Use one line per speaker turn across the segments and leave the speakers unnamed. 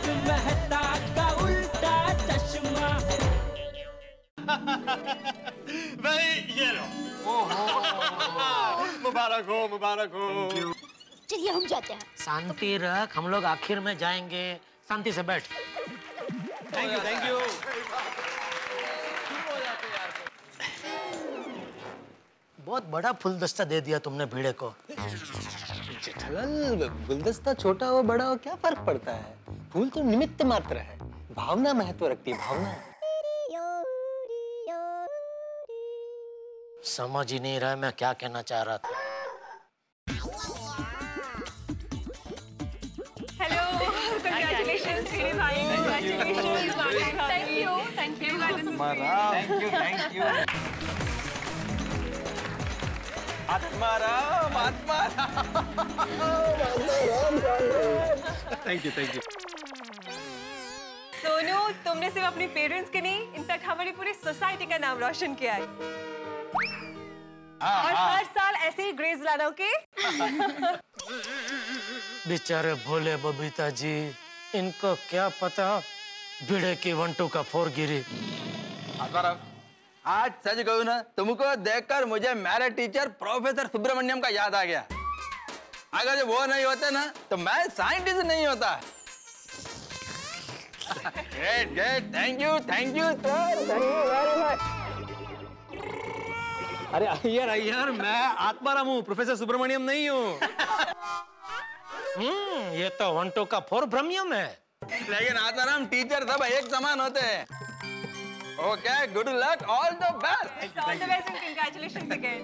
तारक मेहता का उल्टा चश्मा।
भाई ये लो। मुबारक हो, मुबारक हो।
चलिए हम जाते हैं।
शांति रख, हम लोग आखिर में जाएंगे। शांति से बैठ।
Thank you, thank you.
बहुत बड़ा फुलदस्ता दे दिया तुमने भिड़े को।
जेठालाल, गुलदस्ता छोटा हो बड़ा हो क्या फर्क पड़ता है? फूल तो निमित्त मात्र है, भावना महत्व रखती है, भावना।
समझ ही नहीं रहा मैं क्या कहना चाह रहा था।
हेलो, कांग्रेचुलेशंस मेरे भाई, congratulations. Thank you, thank you,
thank you. Atmaram, Atmaram. Thank you, thank you.
Sonu, तुमने सिर्फ अपने पेरेंट्स के नहीं, इनफैक्ट हमारी पूरी सोसाइटी का नाम रोशन किया है। और हर साल ऐसे ही ग्रेस लाना, ओके?
बेचारे भोले बबीता जी, इनको क्या पता भिड़े की 1 2 का 4 गिरी।
आत्माराम, आज सच कहूँ ना, तुमको देखकर मुझे मेरे टीचर प्रोफेसर सुब्रमण्यम का याद आ गया। अगर जो वो नहीं होते ना तो मैं साइंटिस्ट नहीं होता। Great great, thank you sir, thank you very much.
अरे यार मैं आत्माराम हूँ, प्रोफेसर सुब्रमण्यम नहीं हूँ।
ये तो 1 2 का 4 ब्रह्मयम है।
लेकिन आत्माराम, टीचर सब एक समान होते हैं। Okay, good luck, all the best.
All the best and congratulations again.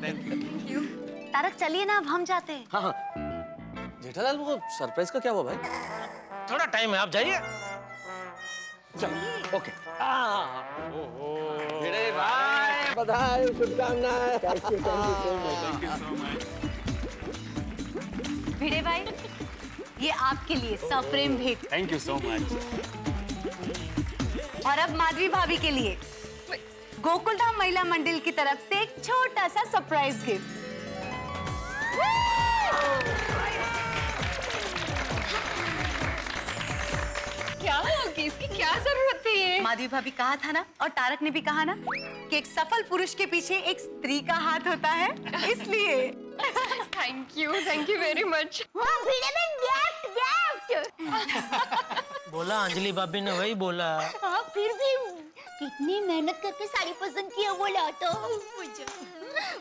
Thank you.
Tarak चलिए ना, अब हम जाते हैं।
हाँ हाँ, जेठालाल वो सरप्राइज का क्या हुआ भाई?
थोड़ा टाइम है, आप जाइए।
चलो, ओके। भिड़े भाई, बधाई, शुभकामनाएं। Thank you so much.
Bhide भाई, ये आपके लिए सप्रेम भेंट।
Thank you so much.
और अब माधवी भाभी के लिए गोकुलधाम महिला मंडल की तरफ से एक छोटा सा सरप्राइज गिफ्ट।
क्या होगी, इसकी क्या जरूरत थी?
माधवी भाभी कहा था ना, और तारक ने भी कहा ना कि एक सफल पुरुष के पीछे एक स्त्री का हाथ होता है, इसलिए।
Thank you very much.
बोला अंजलि भाभी ने, वही बोला।
हाँ, फिर भी कितनी मेहनत करके साड़ी पसंद की है, बोला तो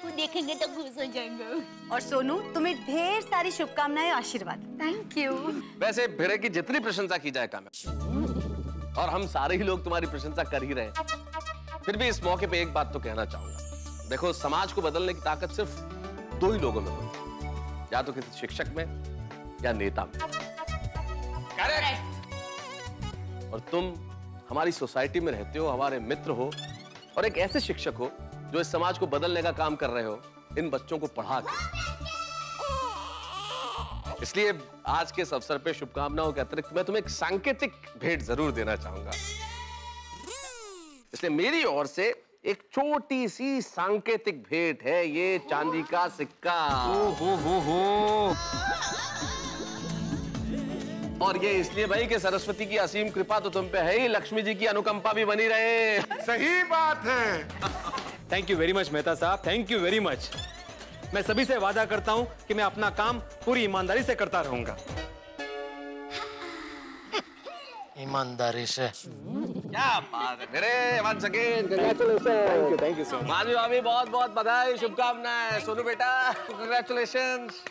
वो देखेंगे तो खुश हो जाएंगे। और सोनू, तुम्हें ढेर सारी शुभकामनाएं, आशीर्वाद।
Thank you.
वैसे भिड़े की जितनी प्रशंसा की जाए कम है, और हम सारे ही लोग तुम्हारी प्रशंसा कर ही रहे हैं। फिर भी इस मौके पे एक बात तो कहना चाहूंगा। देखो, समाज को बदलने की ताकत सिर्फ 2 ही लोगों में होती है, या तो किसी शिक्षक में या नेता में। करेक्ट। और तुम हमारी सोसाइटी में रहते हो, हमारे मित्र हो, और एक ऐसे शिक्षक हो जो इस समाज को बदलने का काम कर रहे हो, इन बच्चों को पढ़ा के। इसलिए आज के इस अवसर पे शुभकामनाओं के अतिरिक्त मैं तुम्हें एक सांकेतिक भेंट जरूर देना चाहूंगा। इसलिए मेरी ओर से एक छोटी सी सांकेतिक भेंट है, ये चांदी का सिक्का।
हो।
और ये इसलिए भाई कि सरस्वती की असीम कृपा तो तुम पे है ही, लक्ष्मी जी की अनुकंपा भी बनी रहे।
सही बात है। Thank you very much Mehta साहब, थैंक यू वेरी मच। मैं सभी से वादा करता हूं कि मैं अपना काम पूरी ईमानदारी से करता रहूंगा।
ईमानदारी से।
क्या बात है मेरे, once again congratulation.
Thank you so much.
Madhavi भाभी, बहुत बहुत बधाई, शुभकामनाएं। सोनू बेटा, कांग्रेचुलेशंस।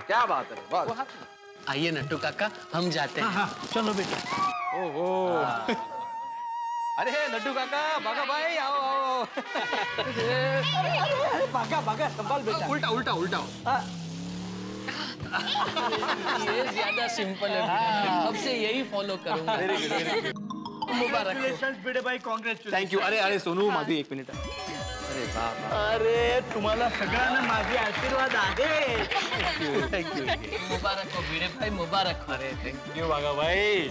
क्या बात है, बहुत।
आइए नट्टू काका, हम जाते हैं।
चलो बेटा।
ओहो। अरे लड्डू काका, बागा भाई, आओ आओ। भागा संभाल बेटा।
उल्टा उल्टा उल्टा। ये ज्यादा सिंपल है, अब से यही फॉलो करूंगा। मुबारक
भिड़े भाई, कांग्रेचुलेशन। Thank you. अरे सोनू, माधवी, 1 मिनिट।
अरे बाबा,
अरे तुम्हाला सगळ्यांना माझे आशीर्वाद आहे।
Thank you.
मुबारक हो भिड़े भाई, मुबारक हो।
अरे थैंक यू बागा भाई।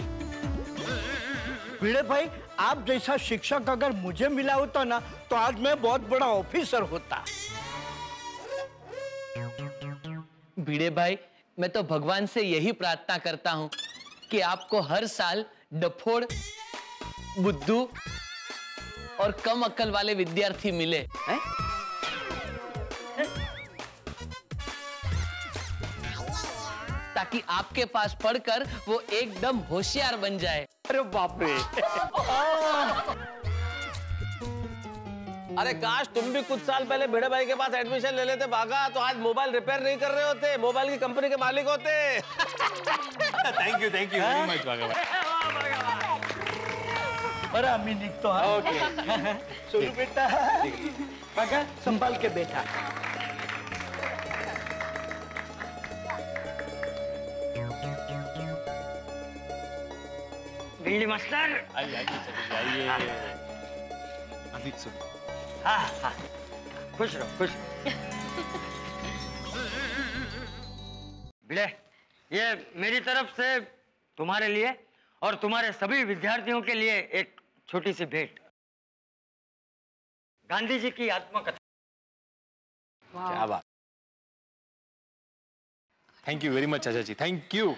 भिड़े भाई, आप जैसा शिक्षक अगर मुझे मिला होता ना तो आज मैं बहुत बड़ा ऑफिसर होता।
भिड़े भाई, मैं तो भगवान से यही प्रार्थना करता हूँ
कि आपको हर साल डफोड़, बुद्धू और कम अक्ल वाले विद्यार्थी मिले हैं? ताकि आपके पास पढ़कर वो एकदम होशियार बन जाए।
अरे बाप रे।
अरे काश तुम भी कुछ साल पहले भिड़े भाई के पास एडमिशन ले लेते भागा, तो आज मोबाइल रिपेयर नहीं कर रहे होते, मोबाइल की कंपनी के मालिक होते।
थैंक यू वेरी मच भागा भाई।
बड़ा मीनिंग तो है।
ओके
सोनू बेटा, भागा संभाल के बैठा।
भिंडी मास्टर।
आइए। अधिक सुन।
हाँ, खुश रहो, खुश। भिड़े, ये मेरी तरफ से तुम्हारे लिए और तुम्हारे सभी विद्यार्थियों के लिए एक छोटी सी भेंट। गांधी जी की आत्मकथा।
क्या बात। थैंक यू वेरी मच चाचा जी, थैंक यू।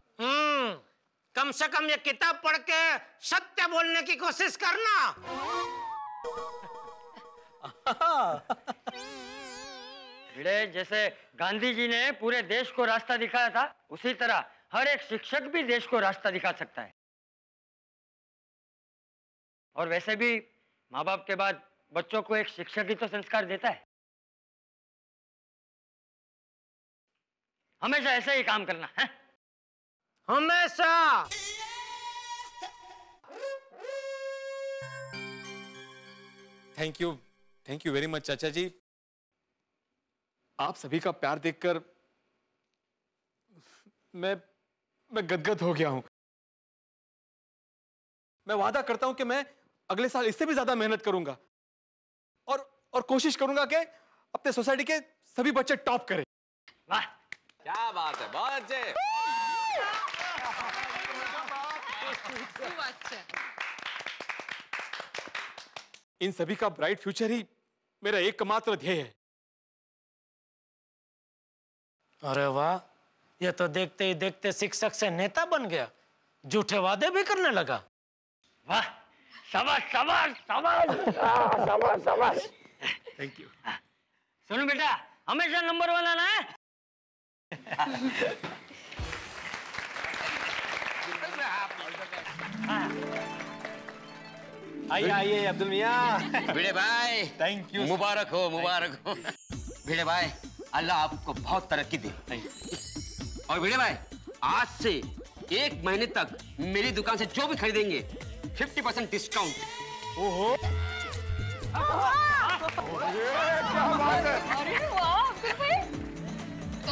कम से कम ये किताब पढ़ के सत्य बोलने की कोशिश करना। भिड़े, जैसे गांधी जी ने पूरे देश को रास्ता दिखाया था, उसी तरह हर एक शिक्षक भी देश को रास्ता दिखा सकता है। और वैसे भी माँ बाप के बाद बच्चों को एक शिक्षक ही तो संस्कार देता है। हमेशा ऐसे ही काम करना है, हमेशा।
थैंक यू वेरी मच चाचा जी। आप सभी का प्यार देखकर मैं गदगद हो गया हूं। मैं वादा करता हूं कि मैं अगले साल इससे भी ज्यादा मेहनत करूंगा और कोशिश करूंगा कि अपने सोसाइटी के सभी बच्चे टॉप करें।
वाह,
क्या बात है, बहुत अच्छे।
इन सभी का ब्राइट फ्यूचर ही मेरा एकमात्र ध्येय है।
अरे वाह, ये तो देखते ही देखते शिक्षक से नेता बन गया, झूठे वादे भी करने लगा। वाह, शाबाश शाबाश शाबाश शाबाश शाबाश।
Thank you.
सुनो बेटा, हमेशा नंबर 1 आना है।
आइए अब्दुल मियां।
भिड़े भाई,
थैंक यू।
मुबारक हो, मुबारक हो। भिड़े भाई, अल्लाह आपको बहुत तरक्की दे। और भिड़े भाई, आज से 1 महीने तक मेरी दुकान से जो भी खरीदेंगे 50% डिस्काउंट।
ओहो,
अरे वाह, अब्दुल भाई,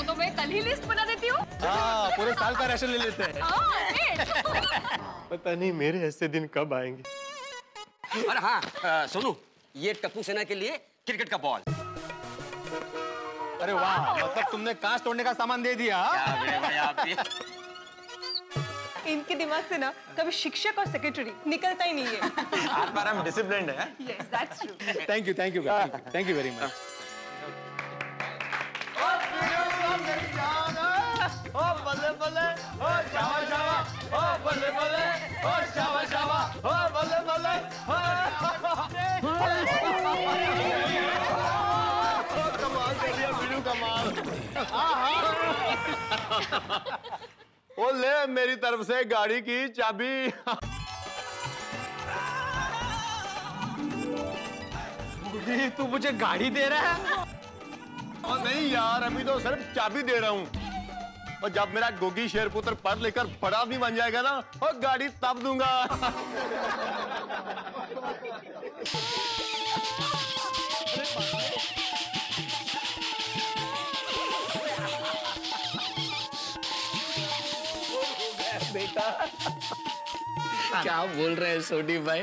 तो मैं कल ही लिस्ट बना देती हूँ।
हाँ, पूरे साल का राशन ले लेते हैं।
पता नहीं मेरे ऐसे दिन कब आएंगे।
और हाँ सोनू, ये टप्पू सेना के लिए क्रिकेट का बॉल।
अरे वाह, मतलब तुमने कांच तोड़ने का सामान दे दिया।
क्या भिड़े भाई आप भी।
इनके दिमाग से ना कभी शिक्षक और सेक्रेटरी निकलता ही नहीं है।
आप बार हम डिसिप्लिन्ड हैं।
Yes, that's true.
Thank you very much.
ओ बल्ले बल्ले, ओ शावा शावा, ओ बल्ले बल्ले, ओ शावा शावा, ओ बल्ले बल्ले, ओ कमाल कर दिया बिल्लू, कमाल।
ओ ले मेरी तरफ से गाड़ी की चाबी।
तू मुझे गाड़ी दे रहा है?
और नहीं यार, अभी तो सिर्फ चाबी दे रहा हूँ। और जब मेरा गोगी शेरपुत्र पढ़ लेकर बड़ा आदमी बन जाएगा ना, और गाड़ी तब दूंगा।
बेटा
क्या बोल रहे हैं सोनी भाई?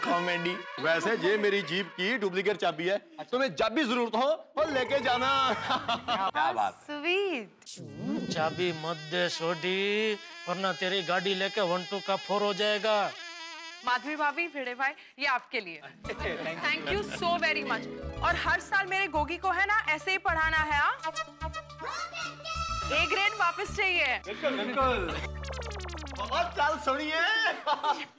कॉमेडी। वैसे ये मेरी जीप की डुप्लीकेट चाबी है, तुम्हें जब भी जरूरत हो और लेके जाना।
क्या बात।
Sweet.
चाबी मत दे सोडी, वरना तेरी गाड़ी लेके 1-2 का 4 हो जाएगा।
माधवी भाभी, भिड़े भाई, ये आपके लिए। Thank you so very much. और हर साल मेरे गोगी को है ना ऐसे ही पढ़ाना है। A ग्रेड वापस चाहिए।
बिल्कुल बिल्कुल। बहुत साल
सुनिए।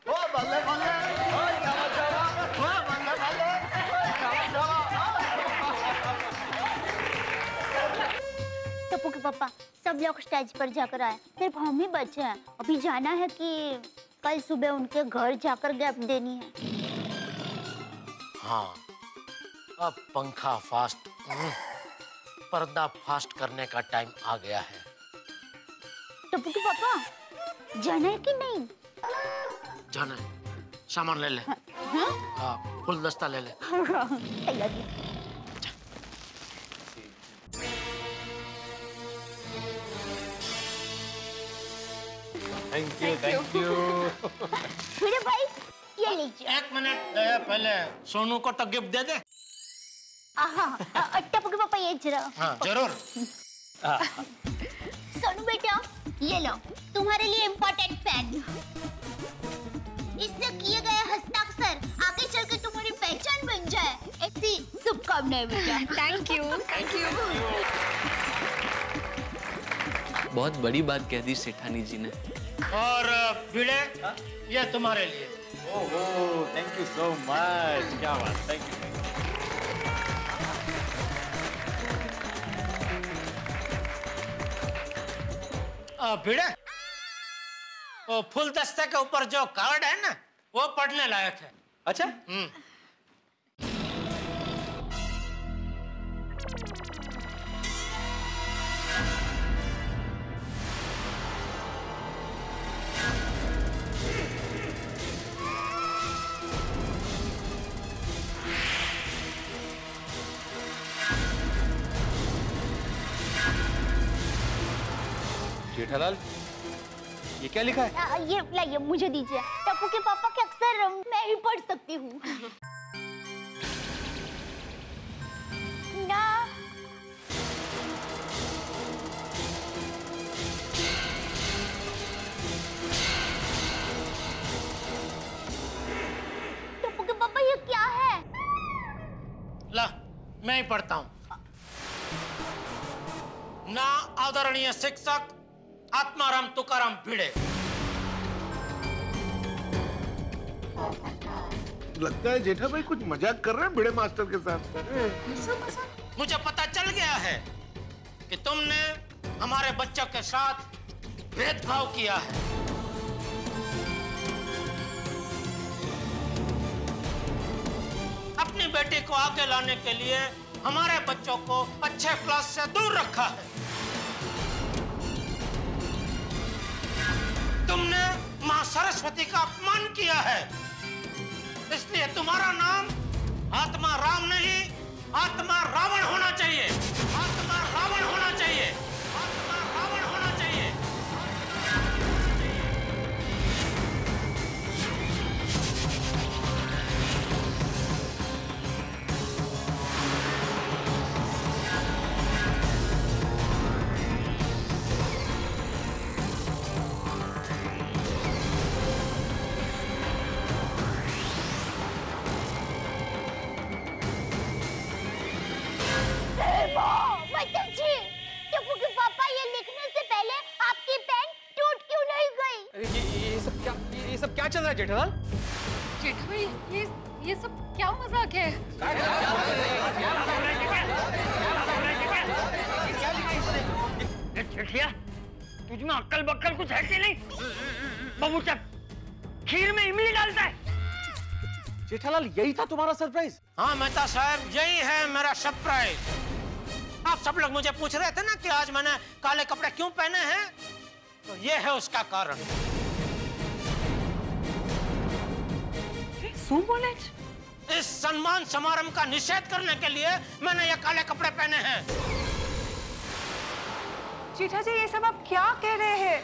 ओ बल्ले बल्ले, ओ जावा जावा, ओ बल्ले बल्ले, ओ जावा जावा।
टप्पू के पापा सब लोग स्टेज पर जाकर आए, सिर्फ हम ही बचे हैं। अभी जाना है कि कल सुबह उनके घर जाकर गैप देनी है।
हाँ, अब पंखा फास्ट, पर्दा फास्ट करने का टाइम आ गया है।
टप्पू के पापा जाना है कि नहीं?
जाना है, सामान ले ले। हाँ, फुल दस्ता ले ले।
तैयारी।
Thank you.
मेरे भाई ये लीजिए।
एक मिनट दया, पहले सोनू को तो गिफ्ट दे दे।
टप्पू के पापा ये जरा।
हाँ, जरूर।
सोनू बेटा ये लो, तुम्हारे लिए इम्पोर्टेंट पेन। इससे किए गए हस्ताक्षर आगे चलकर तुम्हारी पहचान बन जाए, ऐसी शुभकामनाएं बेटा।
Thank you, thank you.
बहुत बड़ी बात कह दी सेठानी जी ने।
और भिड़े, ये तुम्हारे लिए।
ओहो, थैंक यू सो मच। क्या बात, थैंक यू।
भिड़े, वो फुल दस्ते के ऊपर जो कार्ड है ना, वो पढ़ने लायक है।
अच्छा। जेठालाल, ये क्या लिखा है?
ये लाइए, मुझे दीजिए। टप्पू के पापा के अक्सर मैं ही पढ़ सकती हूँ ना। टप्पू के पापा ये क्या है?
ला, मैं ही पढ़ता हूँ। ना आदरणीय शिक्षक आत्माराम तुकाराम भिड़े,
लगता है जेठा भाई कुछ मजाक कर रहे हैं भिड़े मास्टर के साथ।
मुझे पता चल गया है कि तुमने हमारे बच्चों के साथ भेदभाव किया है। अपनी बेटी को आगे लाने के लिए हमारे बच्चों को अच्छे क्लास से दूर रखा है। तुमने मां सरस्वती का अपमान किया है, इसलिए तुम्हारा नाम आत्मा राम नहीं, आत्मा रावण होना चाहिए। आत्मा रावण होना चाहिए। आत्मा रावण होना चाहिए।
टप्पू के पापा ये लिखने से पहले आपकी पेन टूट क्यों नहीं गई?
ये सब क्या चल रहा है जेठालाल?
जेठा भाई, ये सब क्या मजाक है?
तुझ में अक्ल बक्कल कुछ है कि नहीं? बबूचा खीर में इमली डालता है।
जेठालाल, यही था तुम्हारा सरप्राइज?
हाँ मेहता साहब, यही है मेरा सरप्राइज। आप सब लोग मुझे पूछ रहे थे ना कि आज मैंने काले कपड़े क्यों पहने हैं, तो ये है उसका कारण। इस सम्मान समारोह का निषेध करने के लिए मैंने ये काले कपड़े पहने हैं।
जेठा जी, ये सब आप क्या कह रहे हैं?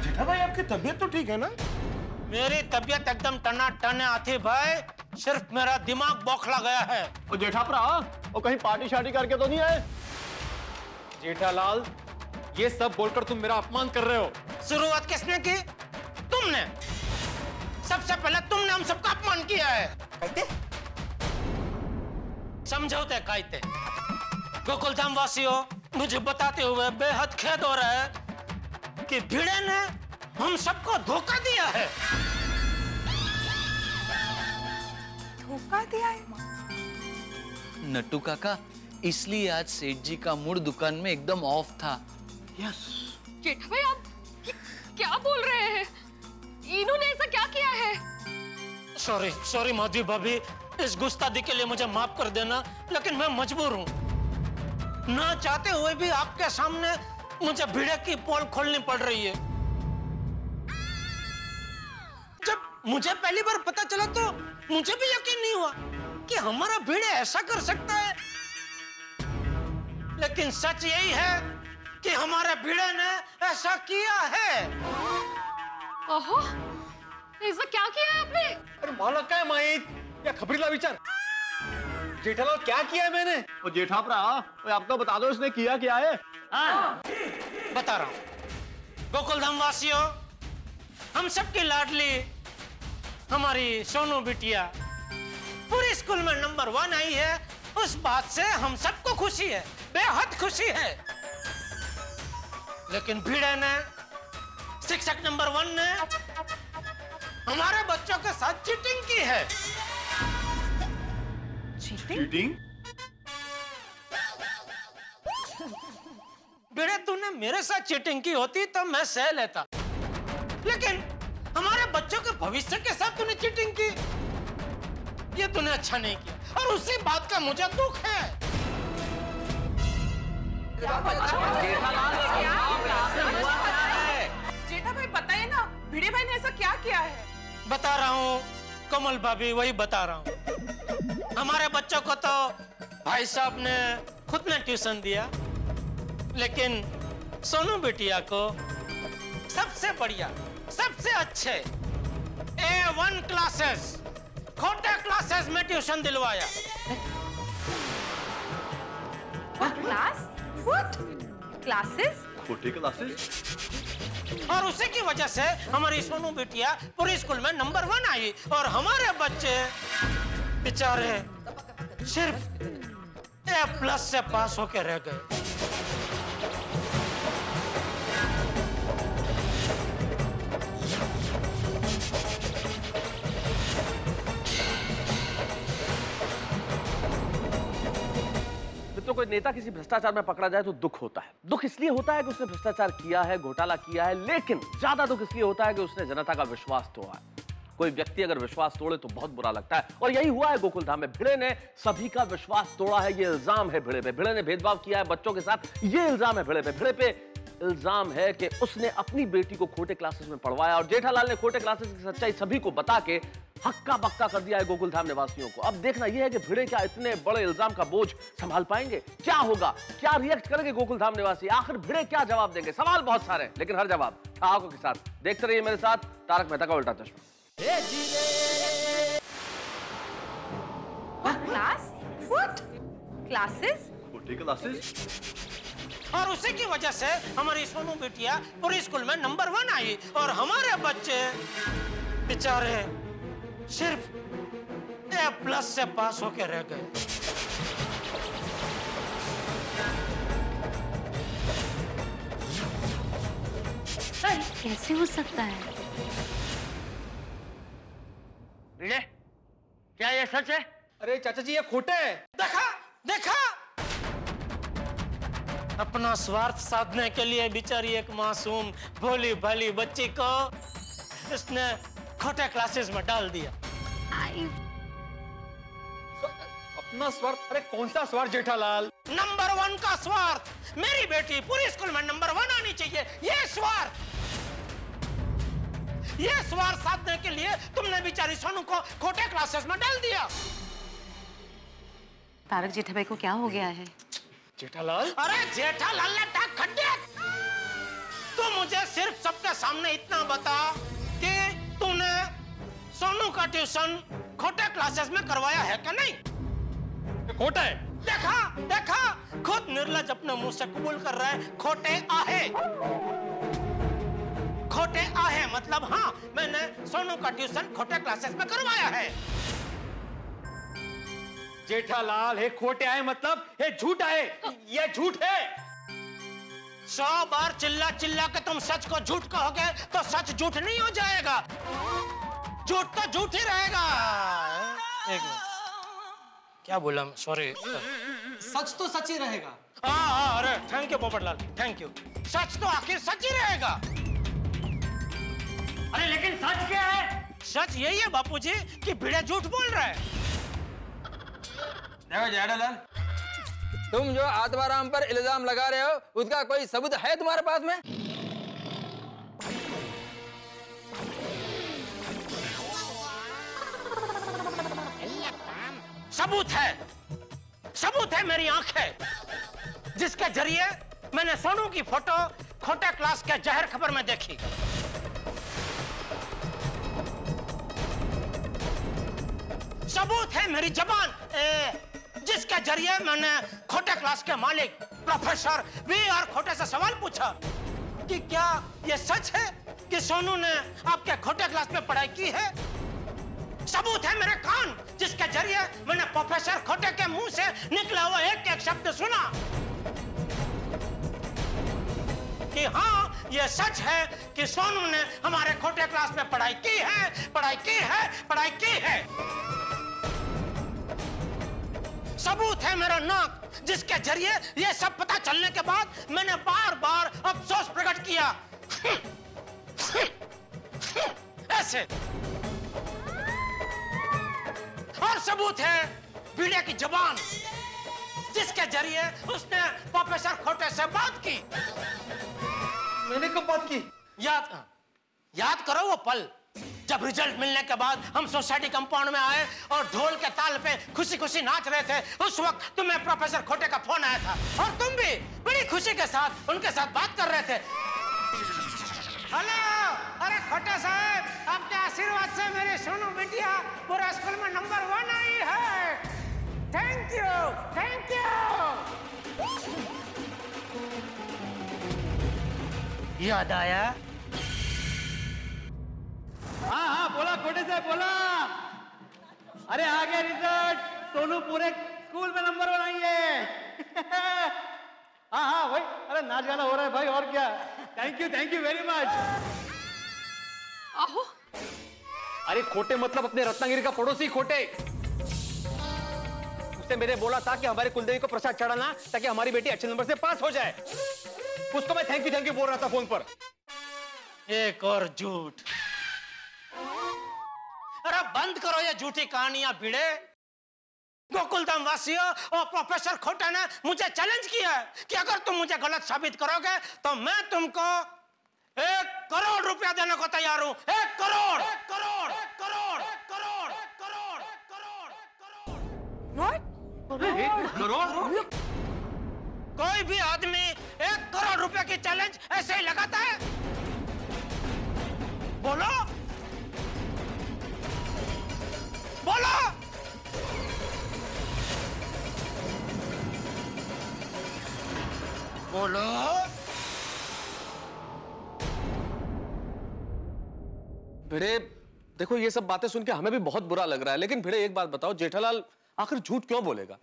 जेठा भाई आपकी तबीयत तो ठीक है ना?
मेरी तबीयत एकदम टना आती भाई, सिर्फ मेरा दिमाग बौखला गया है।
और जेठा भरा, और कहीं पार्टी शार्टी करके तो नहीं आए?
जेठालाल, ये सब बोलकर तुम मेरा अपमान कर रहे हो।
शुरुआत किसने की? तुमने। सबसे पहले तुमने हम सबका अपमान किया है। समझौते कायते। गोकुलधाम वासियों, मुझे बताते हुए बेहद खेद हो रहा है कि भिड़े ने हम सबको धोखा दिया है।
धोखा दिया है?
नट्टू काका, इसलिए आज सेठ जी का मूड दुकान में एकदम ऑफ था।
यस।
जेठा भाई आप क्या बोल रहे हैं? इन्होंने ऐसा क्या किया है?
सॉरी सॉरी माधवी भाभी, इस गुस्ताखी के लिए मुझे माफ कर देना, लेकिन मैं मजबूर हूँ। ना चाहते हुए भी आपके सामने मुझे भिड़े की पोल खोलनी पड़ रही है। जब मुझे पहली बार पता चला तो मुझे भी यकीन नहीं हुआ कि हमारा भिड़े ऐसा कर सकता है, लेकिन सच यही है कि हमारे भिड़े ने ऐसा किया है।
ओहो, ऐसा क्या किया है आपने?
अरे मला काय माहित, या खबरीला विचार। जेठालाल क्या किया है मैंने?
वो जेठा भरा, आप तो बता दो इसने किया क्या है।
हाँ, बता रहा हूं। गोकुलधाम वासियों, हम सबकी लाडली हमारी सोनू बिटिया पूरे स्कूल में नंबर 1 आई है। उस बात से हम सबको खुशी है, बेहद खुशी है। लेकिन भिड़े ने, शिक्षक नंबर 1 ने हमारे बच्चों के साथ चीटिंग की है।
चीटिंग?
भिड़े, तूने मेरे साथ चीटिंग की होती तो मैं सह लेता, लेकिन हमारे बच्चों के भविष्य के साथ तूने चीटिंग की, ये तूने अच्छा नहीं किया, और उसी बात का मुझे दुख है।
जेठा भाई बताइए ना, भिड़े भाई ने ऐसा क्या किया है?
बता रहा हूँ कमल भाभी, वही बता रहा हूँ। हमारे बच्चों को तो भाई साहब ने खुद ने ट्यूशन दिया, लेकिन सोनू बिटिया को सबसे बढ़िया, सबसे अच्छे A1 क्लासेस, खोटे क्लासेस में ट्यूशन दिलवाया।
क्लास? What? क्लासेस?
खोटे क्लासेस?
और उसी की वजह से हमारी सोनू बिटिया पूरे स्कूल में नंबर 1 आई, और हमारे बच्चे बेचारे सिर्फ A+ से पास होके रह गए।
मित्रों, कोई नेता किसी भ्रष्टाचार में पकड़ा जाए तो दुख होता है। दुख इसलिए होता है कि उसने भ्रष्टाचार किया है, घोटाला किया है, लेकिन ज्यादा दुख इसलिए होता है कि उसने जनता का विश्वास तोड़ा है। कोई व्यक्ति अगर विश्वास तोड़े तो बहुत बुरा लगता है, और यही हुआ है गोकुलधाम में। भिड़े ने सभी का विश्वास तोड़ा है, ये इल्जाम है भिड़े पे। भिड़े ने भेदभाव किया है बच्चों के साथ, ये इल्जाम है भिड़े पे। भिड़े पे इल्जाम है कि उसने अपनी बेटी को खोटे क्लासेस में पढ़वाया, और जेठालाल ने खोटे क्लासेस की सच्चाई सभी को बता के हक्का बक्का कर दिया है गोकुलधाम निवासियों को। अब देखना यह है कि भिड़े क्या इतने बड़े इल्जाम का बोझ संभाल पाएंगे? क्या होगा, क्या रिएक्ट करेंगे गोकुलधाम निवासी? आखिर भिड़े क्या जवाब देंगे? सवाल बहुत सारे हैं, लेकिन हर जवाब ठहाकों के साथ। देखते रहिए मेरे साथ तारक मेहता का उल्टा चश्मा।
क्लास? What? क्लासेस?
खोटे क्लासेस?
और उसी की वजह से हमारी सोनू बिटिया पूरे स्कूल में नंबर 1 आई, और हमारे बच्चे बेचारे सिर्फ A+ से पास होके रह गए।
कैसे हो सकता है?
भिड़े, क्या ये सच है?
अरे चाचा जी, ये खोटे है।
देखा देखा, अपना स्वार्थ साधने के लिए बेचारी एक मासूम भोली भाली बच्ची को इसने खोटे क्लासेस में डाल दिया।
अपना स्वार्थ? अरे कौन सा स्वार्थ जेठालाल?
नंबर 1 का स्वार्थ। मेरी बेटी पूरे स्कूल में नंबर 1 आनी चाहिए, ये स्वार्थ। ये स्वार्थ साधने के लिए तुमने बेचारी सोनू को खोटे क्लासेस में डाल दिया।
तारक जेठा भाई को क्या हो गया है?
जेठालाल?
अरे जेठालाल ने टांग खड्डे। तू मुझे सिर्फ सबके सामने इतना बता कि तूने सोनू का ट्यूशन खोटे क्लासेस में करवाया है क्या? नहीं,
खोटा है।
देखा देखा, खुद निर्लज अपने मुंह से कबूल कर रहा है, खोटे आहे। खोटे आहे मतलब हाँ, मैंने सोनू का ट्यूशन खोटे क्लासेस में करवाया है।
जेठालाल, हे खोटे आए मतलब हे झूठ आए, ये झूठ है।
100 बार चिल्ला चिल्ला के तुम सच को झूठ कहोगे तो सच झूठ नहीं हो जाएगा, झूठ तो झूठ ही रहेगा। एक मिनट, क्या बोला? सॉरी।
सच तो सच ही रहेगा।
हाँ, अरे thank you Popatlal, thank you. सच तो आखिर सच ही रहेगा। अरे लेकिन सच क्या है? सच यही है बापूजी कि भिड़े झूठ बोल रहा है।
देखो जेठालाल, तुम जो आत्माराम पर इल्जाम लगा रहे हो उसका कोई सबूत है तुम्हारे पास में?
सबूत है, सबूत है मेरी आंखें, जिसके जरिए मैंने सोनू की फोटो खोटे क्लास के जहर खबर में देखी। सबूत है मेरी जबान, जिसके जरिए मैंने खोटे क्लास के मालिक प्रोफेसर वी.आर. खोटे से सवाल पूछा कि क्या यह सच है कि सोनू ने आपके खोटे क्लास में पढ़ाई की है। सबूत है मेरे कान, जिसके जरिए मैंने प्रोफेसर खोटे के मुंह से निकला हुआ एक एक शब्द सुना कि हाँ यह सच है कि सोनू ने हमारे खोटे क्लास में पढ़ाई की है, पढ़ाई की है, पढ़ाई की है। सबूत है मेरा नाक, जिसके जरिए यह सब पता चलने के बाद मैंने बार बार अफसोस प्रकट किया ऐसे। और सबूत है भिड़े की जबान, जिसके जरिए उसने प्रोफेसर खोटे से बात की।
मैंने कब बात की?
याद करो वो पल जब रिजल्ट मिलने के बाद हम सोसाइटी कंपाउंड में आए और ढोल के ताल पे खुशी खुशी नाच रहे थे। उस वक्त तुम्हें प्रोफेसर खोटे का फोन आया था और तुम भी बड़ी खुशी के साथ उनके साथ बात कर रहे थे। हेलो, अरे खोटे साहब, आपके आशीर्वाद से मेरी सोनू बिटिया पूरा स्कूल में नंबर 1 आई है। Thank you, thank you. याद आया?
हाँ हाँ, बोला खोटे साहब, बोला। अरे आ गया रिजल्ट, सोनू पूरे स्कूल में नंबर 1 आई है। हाँ हाँ भाई, अरे नाच गाना हो रहा है भाई, और क्या। Thank you very much.
आहो,
अरे खोटे मतलब अपने रत्नागिरी का पड़ोसी खोटे। उसने मेरे बोला था कि हमारे कुलदेवी को प्रसाद चढ़ाना ताकि हमारी बेटी अच्छे नंबर से पास हो जाए। उसको मैं थैंक यू बोल रहा था फोन पर।
एक और झूठ। अरे बंद करो ये झूठी कहानियां भिड़े। गोकुलधाम वासियों और प्रोफेसर खोटे ने मुझे चैलेंज किया है कि अगर तुम मुझे गलत साबित करोगे तो मैं तुमको 1 करोड़ रुपया देने को तैयार हूं। 1 करोड़, 1 करोड़, 1 करोड़, 1 करोड़, 1 करोड़, 1 करोड़, 1 करोड़। कोई भी आदमी 1 करोड़ रुपए की चैलेंज ऐसे ही लगाता है? बोलो बोलो। बोलो।
भिड़े देखो, ये सब बातें सुन के हमें भी बहुत बुरा लग रहा है, लेकिन भिड़े एक बात बताओ, जेठालाल आखिर झूठ क्यों बोलेगा?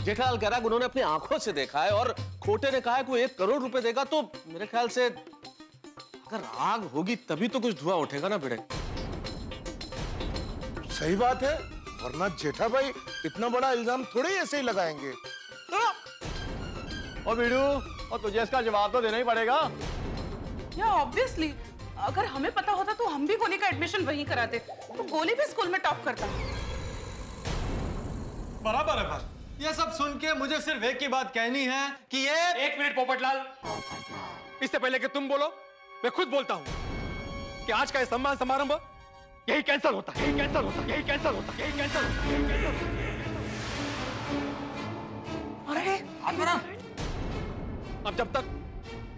जेठालाल कह रहा है कि उन्होंने अपनी आंखों से देखा है और खोटे ने कहा है कि वो 1 करोड़ रुपए देगा, तो मेरे ख्याल से अगर आग होगी तभी तो कुछ धुआं उठेगा ना भिड़े।
सही बात है, वरना जेठा भाई इतना बड़ा इल्जाम थोड़े ही ऐसे ही लगाएंगे।
और बीड़ू, और तुझे इसका जवाब तो देना ही पड़ेगा।
या ऑब्वियसली, अगर हमें पता होता तो हम भी गोली का एडमिशन वहीं कराते, तो गोली भी स्कूल में टॉप करता।
बराबर है भाई। ये सब सुन के मुझे सिर्फ एक ही बात कहनी है कि ये। 1 मिनट पोपटलाल, इससे पहले कि तुम बोलो मैं खुद बोलता हूं कि आज का ये सम्मान समारोह यही कैंसिल होता है, यही कैंसिल होता है, यही कैंसिल होता है, यही कैंसिल होता है, यही कैंसिल होता है।
अरे
आत्माराम, अब जब तक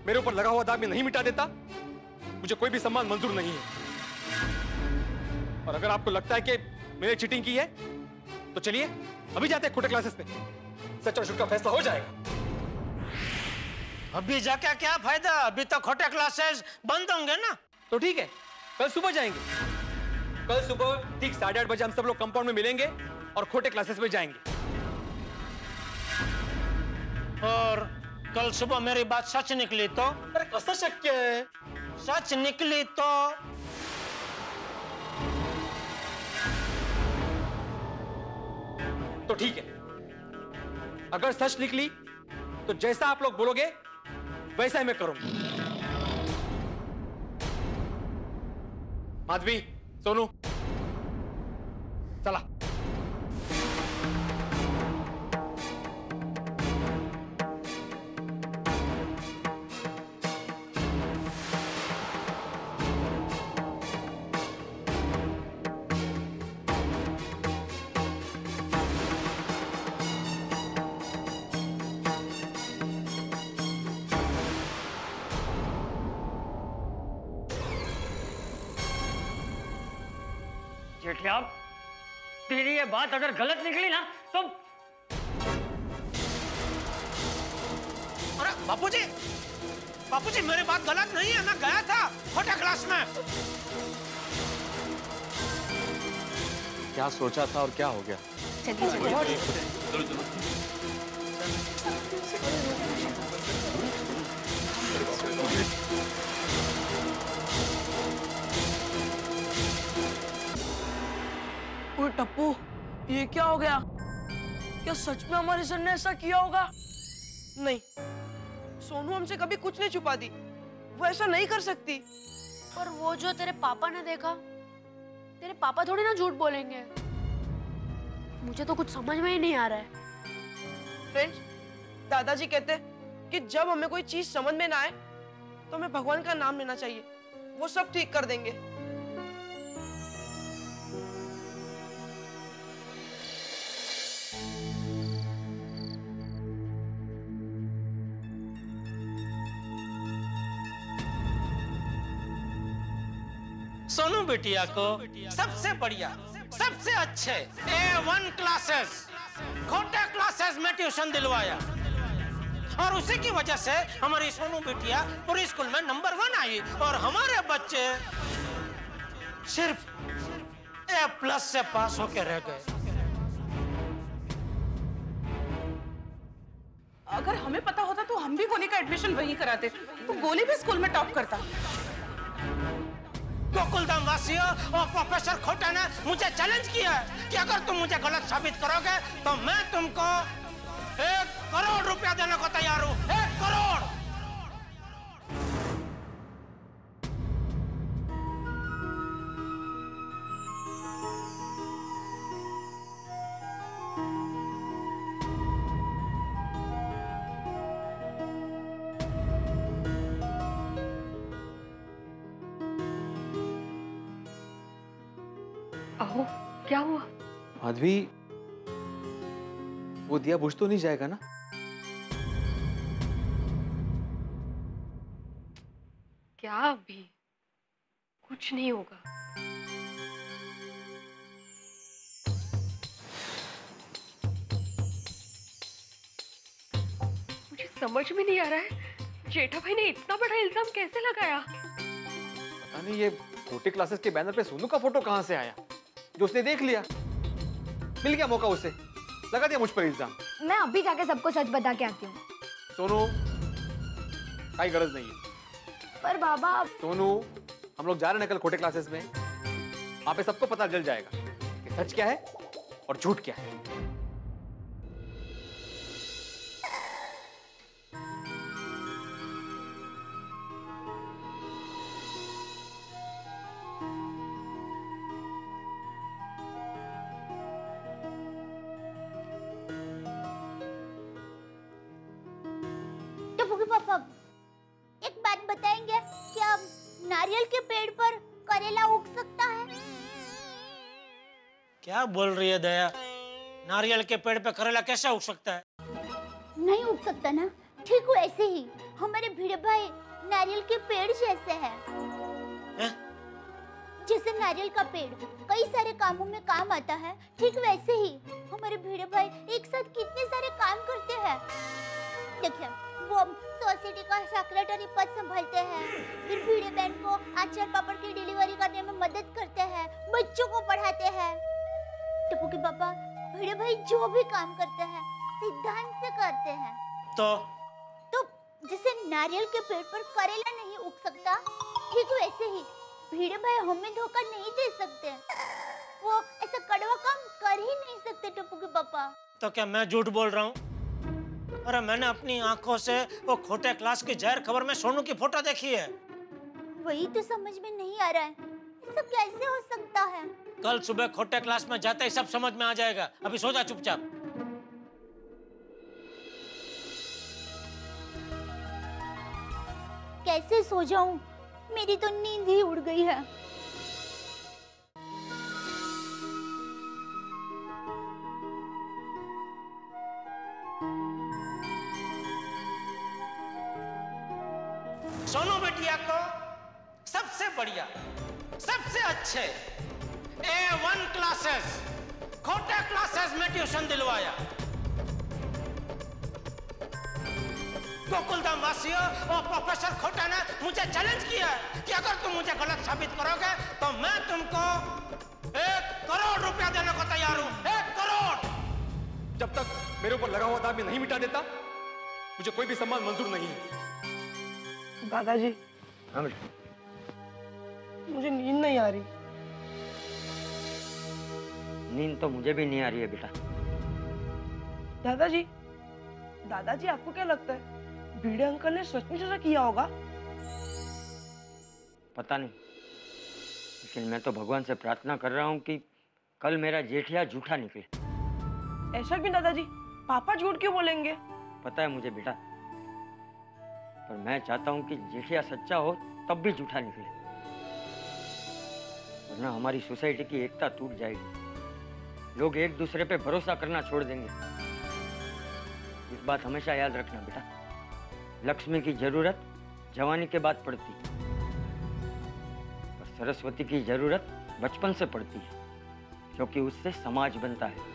मेरे ऊपर लगा हुआ दाग में नहीं मिटा देता, मुझे कोई भी सम्मान मंजूर नहीं है। और अगर आपको लगता है कि मैंने चीटिंग की है तो चलिए अभी जाते हैं खोटे क्लासेस पे, सच और झूठ का फैसला हो जाएगा।
अभी जाके क्या फायदा, अभी तो खोटे क्लासेस बंद होंगे ना।
तो ठीक है, कल सुबह जाएंगे। कल सुबह ठीक 8:30 बजे हम सब लोग कंपाउंड में मिलेंगे और खोटे क्लासेस में जाएंगे।
और कल सुबह मेरी बात सच निकली तो?
अरे कसं शक्य है?
सच निकली तो?
तो ठीक है, अगर सच निकली तो जैसा आप लोग बोलोगे वैसा ही मैं करूंगा। माधवी, सोनू, चला।
जेठिया, तेरी ये बात अगर गलत निकली ना तो।
अरे बापूजी मेरी बात गलत नहीं है, मैं गया था छोटे क्लास में।
क्या सोचा था और क्या हो गया?
ओए टप्पू, ये क्या हो गया? क्या सच में हमारे सर ने ऐसा किया होगा?
नहीं, सोनू हमसे कभी कुछ नहीं छुपाती, वो ऐसा नहीं कर सकती।
पर वो जो तेरे पापा ने देखा, तेरे पापा थोड़ी ना झूठ बोलेंगे। मुझे तो कुछ समझ में ही नहीं आ रहा है।
फ्रेंड्स, दादाजी कहते हैं कि जब हमें कोई चीज समझ में ना आए तो हमें भगवान का नाम लेना चाहिए, वो सब ठीक कर देंगे।
सोनू बिटिया को सबसे बढ़िया, सबसे अच्छे A1 क्लासेस, खोटे क्लासेस में ट्यूशन दिलवाया और उसी की वजह से हमारी सोनू बिटिया पूरी स्कूल में नंबर 1 आई और हमारे बच्चे सिर्फ A+ से पास होके रह गए।
अगर हमें पता होता तो हम भी गोली का एडमिशन वहीं कराते, तो गोली भी स्कूल में टॉप करता।
गोकुलधाम वासियों और प्रोफेसर खोटा ने मुझे चैलेंज किया है कि अगर तुम मुझे गलत साबित करोगे तो मैं तुमको 1 करोड़ रुपया देने को तैयार हूं। 1 करोड़।
अहो, क्या हुआ?
माधवी, वो दिया बुझ तो नहीं जाएगा ना?
क्या अभी? कुछ नहीं होगा। मुझे समझ में नहीं आ रहा है, जेठा भाई ने इतना बड़ा इल्जाम कैसे लगाया?
पता नहीं ये छोटे क्लासेस के बैनर पे सोनू का फोटो कहां से आया, जो उसने देख लिया। मिल गया मौका उसे, लगा दिया मुझ पर इल्जाम।
मैं अभी जाके सबको सच बता के आती हूँ।
सोनू, कोई गरज नहीं है।
पर बाबा,
सोनू, हम लोग जा रहे हैं कल खोटे क्लासेस में, वहां पे सबको पता चल जाएगा कि सच क्या है और झूठ क्या है।
पापा, एक बात बताएंगे, क्या नारियल के पेड़ पर करेला उग सकता है?
क्या बोल रही है दया? नारियल के पेड़ पे करेला कैसे उग सकता है?
नहीं उग सकता ना? ठीक वैसे ही हमारे भिड़े भाई नारियल के पेड़ जैसे हैं। जैसे नारियल का पेड़ कई सारे कामों में काम आता है, ठीक वैसे ही हमारे भिड़े भाई एक साथ कितने सारे काम करते हैं। देखिए, वो सोसाइटी का सेक्रेटरी पद संभालते हैं, फिर भिड़े बहन को अचार पापड़ की डिलीवरी करने में मदद करते हैं, बच्चों को पढ़ाते हैं। टप्पू के पापा, भिड़े भाई जो भी काम करते हैं सिद्धांत से करते हैं।
तो
जैसे नारियल के पेड़ पर करेला नहीं उग सकता, ठीक वैसे ही भिड़े भाई हमें धोखा नहीं दे सकते। वो ऐसा कड़वा काम कर ही नहीं सकते टप्पू के पापा।
तो क्या मैं झूठ बोल रहा हूँ? अरे मैंने अपनी आंखों से वो खोटे क्लास की जाहिर खबर में सोनू की फोटो देखी है।
वही तो समझ में नहीं आ रहा है, ऐसा कैसे हो सकता है?
कल सुबह खोटे क्लास में जाते ही सब समझ में आ जाएगा। अभी सो जा चुपचाप।
कैसे सो जाऊं? मेरी तो नींद ही उड़ गई है।
सोनू बिटिया को सबसे बढ़िया, सबसे अच्छे A1 क्लासेस, खोटे क्लासेस में ट्यूशन दिलवाया। गोकुलधाम वासियों और प्रोफेसर खोटे ने मुझे चैलेंज किया कि अगर तुम मुझे गलत साबित करोगे तो मैं तुमको 1 करोड़ रुपया देने को तैयार हूं। 1 करोड़।
जब तक मेरे ऊपर लगा हुआ दाग मैं नहीं मिटा देता, मुझे कोई भी सम्मान मंजूर नहीं है।
दादाजी, मुझे नींद नहीं आ रही।
नींद तो मुझे भी नहीं आ रही है बेटा।
दादाजी, दादाजी आपको क्या लगता है भिड़े अंकल ने सचमुच ऐसा किया होगा?
पता नहीं, लेकिन मैं तो भगवान से प्रार्थना कर रहा हूँ कि कल मेरा जेठिया झूठा निकले।
ऐसा क्यों दादाजी? पापा झूठ क्यों बोलेंगे?
पता है मुझे बेटा, पर मैं चाहता हूँ कि जेठिया सच्चा हो तब भी झूठा निकले, वरना हमारी सोसाइटी की एकता टूट जाएगी। लोग एक दूसरे पे भरोसा करना छोड़ देंगे। इस बात हमेशा याद रखना बेटा। लक्ष्मी की जरूरत जवानी के बाद पड़ती है, और सरस्वती की जरूरत बचपन से पड़ती है, क्योंकि उससे समाज बनता है।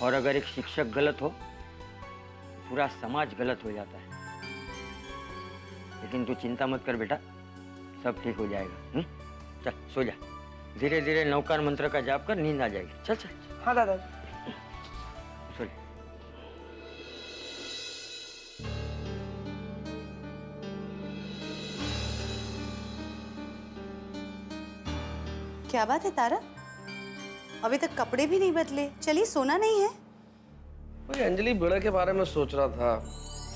और अगर एक शिक्षक गलत हो, पूरा समाज गलत हो जाता है। लेकिन तू चिंता मत कर बेटा, सब ठीक हो जाएगा। चल सो जा, धीरे धीरे नौकार मंत्र का जाप कर, नींद आ जाएगी। चल चल।
हाँ दादाजी।
सो जा।
क्या बात है तारा, अभी तक कपड़े भी नहीं बदले? चलिए, सोना नहीं है?
अंजलि, भिड़े के बारे में सोच रहा था।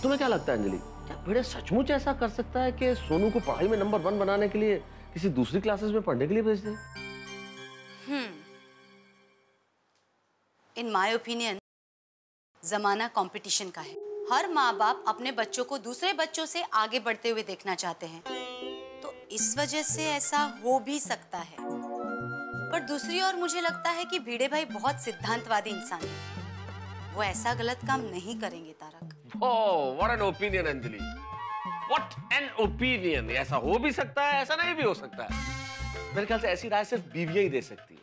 तुम्हें क्या लगता है अंजलि, क्या भिड़े सचमुच ऐसा कर सकता है कि सोनू को पढ़ाई में नंबर 1 बनाने के लिए किसी दूसरी क्लासेस में पढ़ने के लिए भेज दे?
इन माय ओपिनियन जमाना कंपटीशन का है। हर माँ बाप अपने बच्चों को दूसरे बच्चों से आगे बढ़ते हुए देखना चाहते हैं, तो इस वजह से ऐसा हो भी सकता है। पर दूसरी ओर मुझे लगता है कि भिड़े भाई बहुत सिद्धांतवादी इंसान है। वो ऐसा गलत काम नहीं करेंगे Tarak.
Oh, what an opinion, Anjali. What an opinion। ऐसा हो भी सकता है, ऐसा नहीं भी हो सकता है। मेरे ख्याल से ऐसी राय सिर्फ बीवियां ही दे सकती है।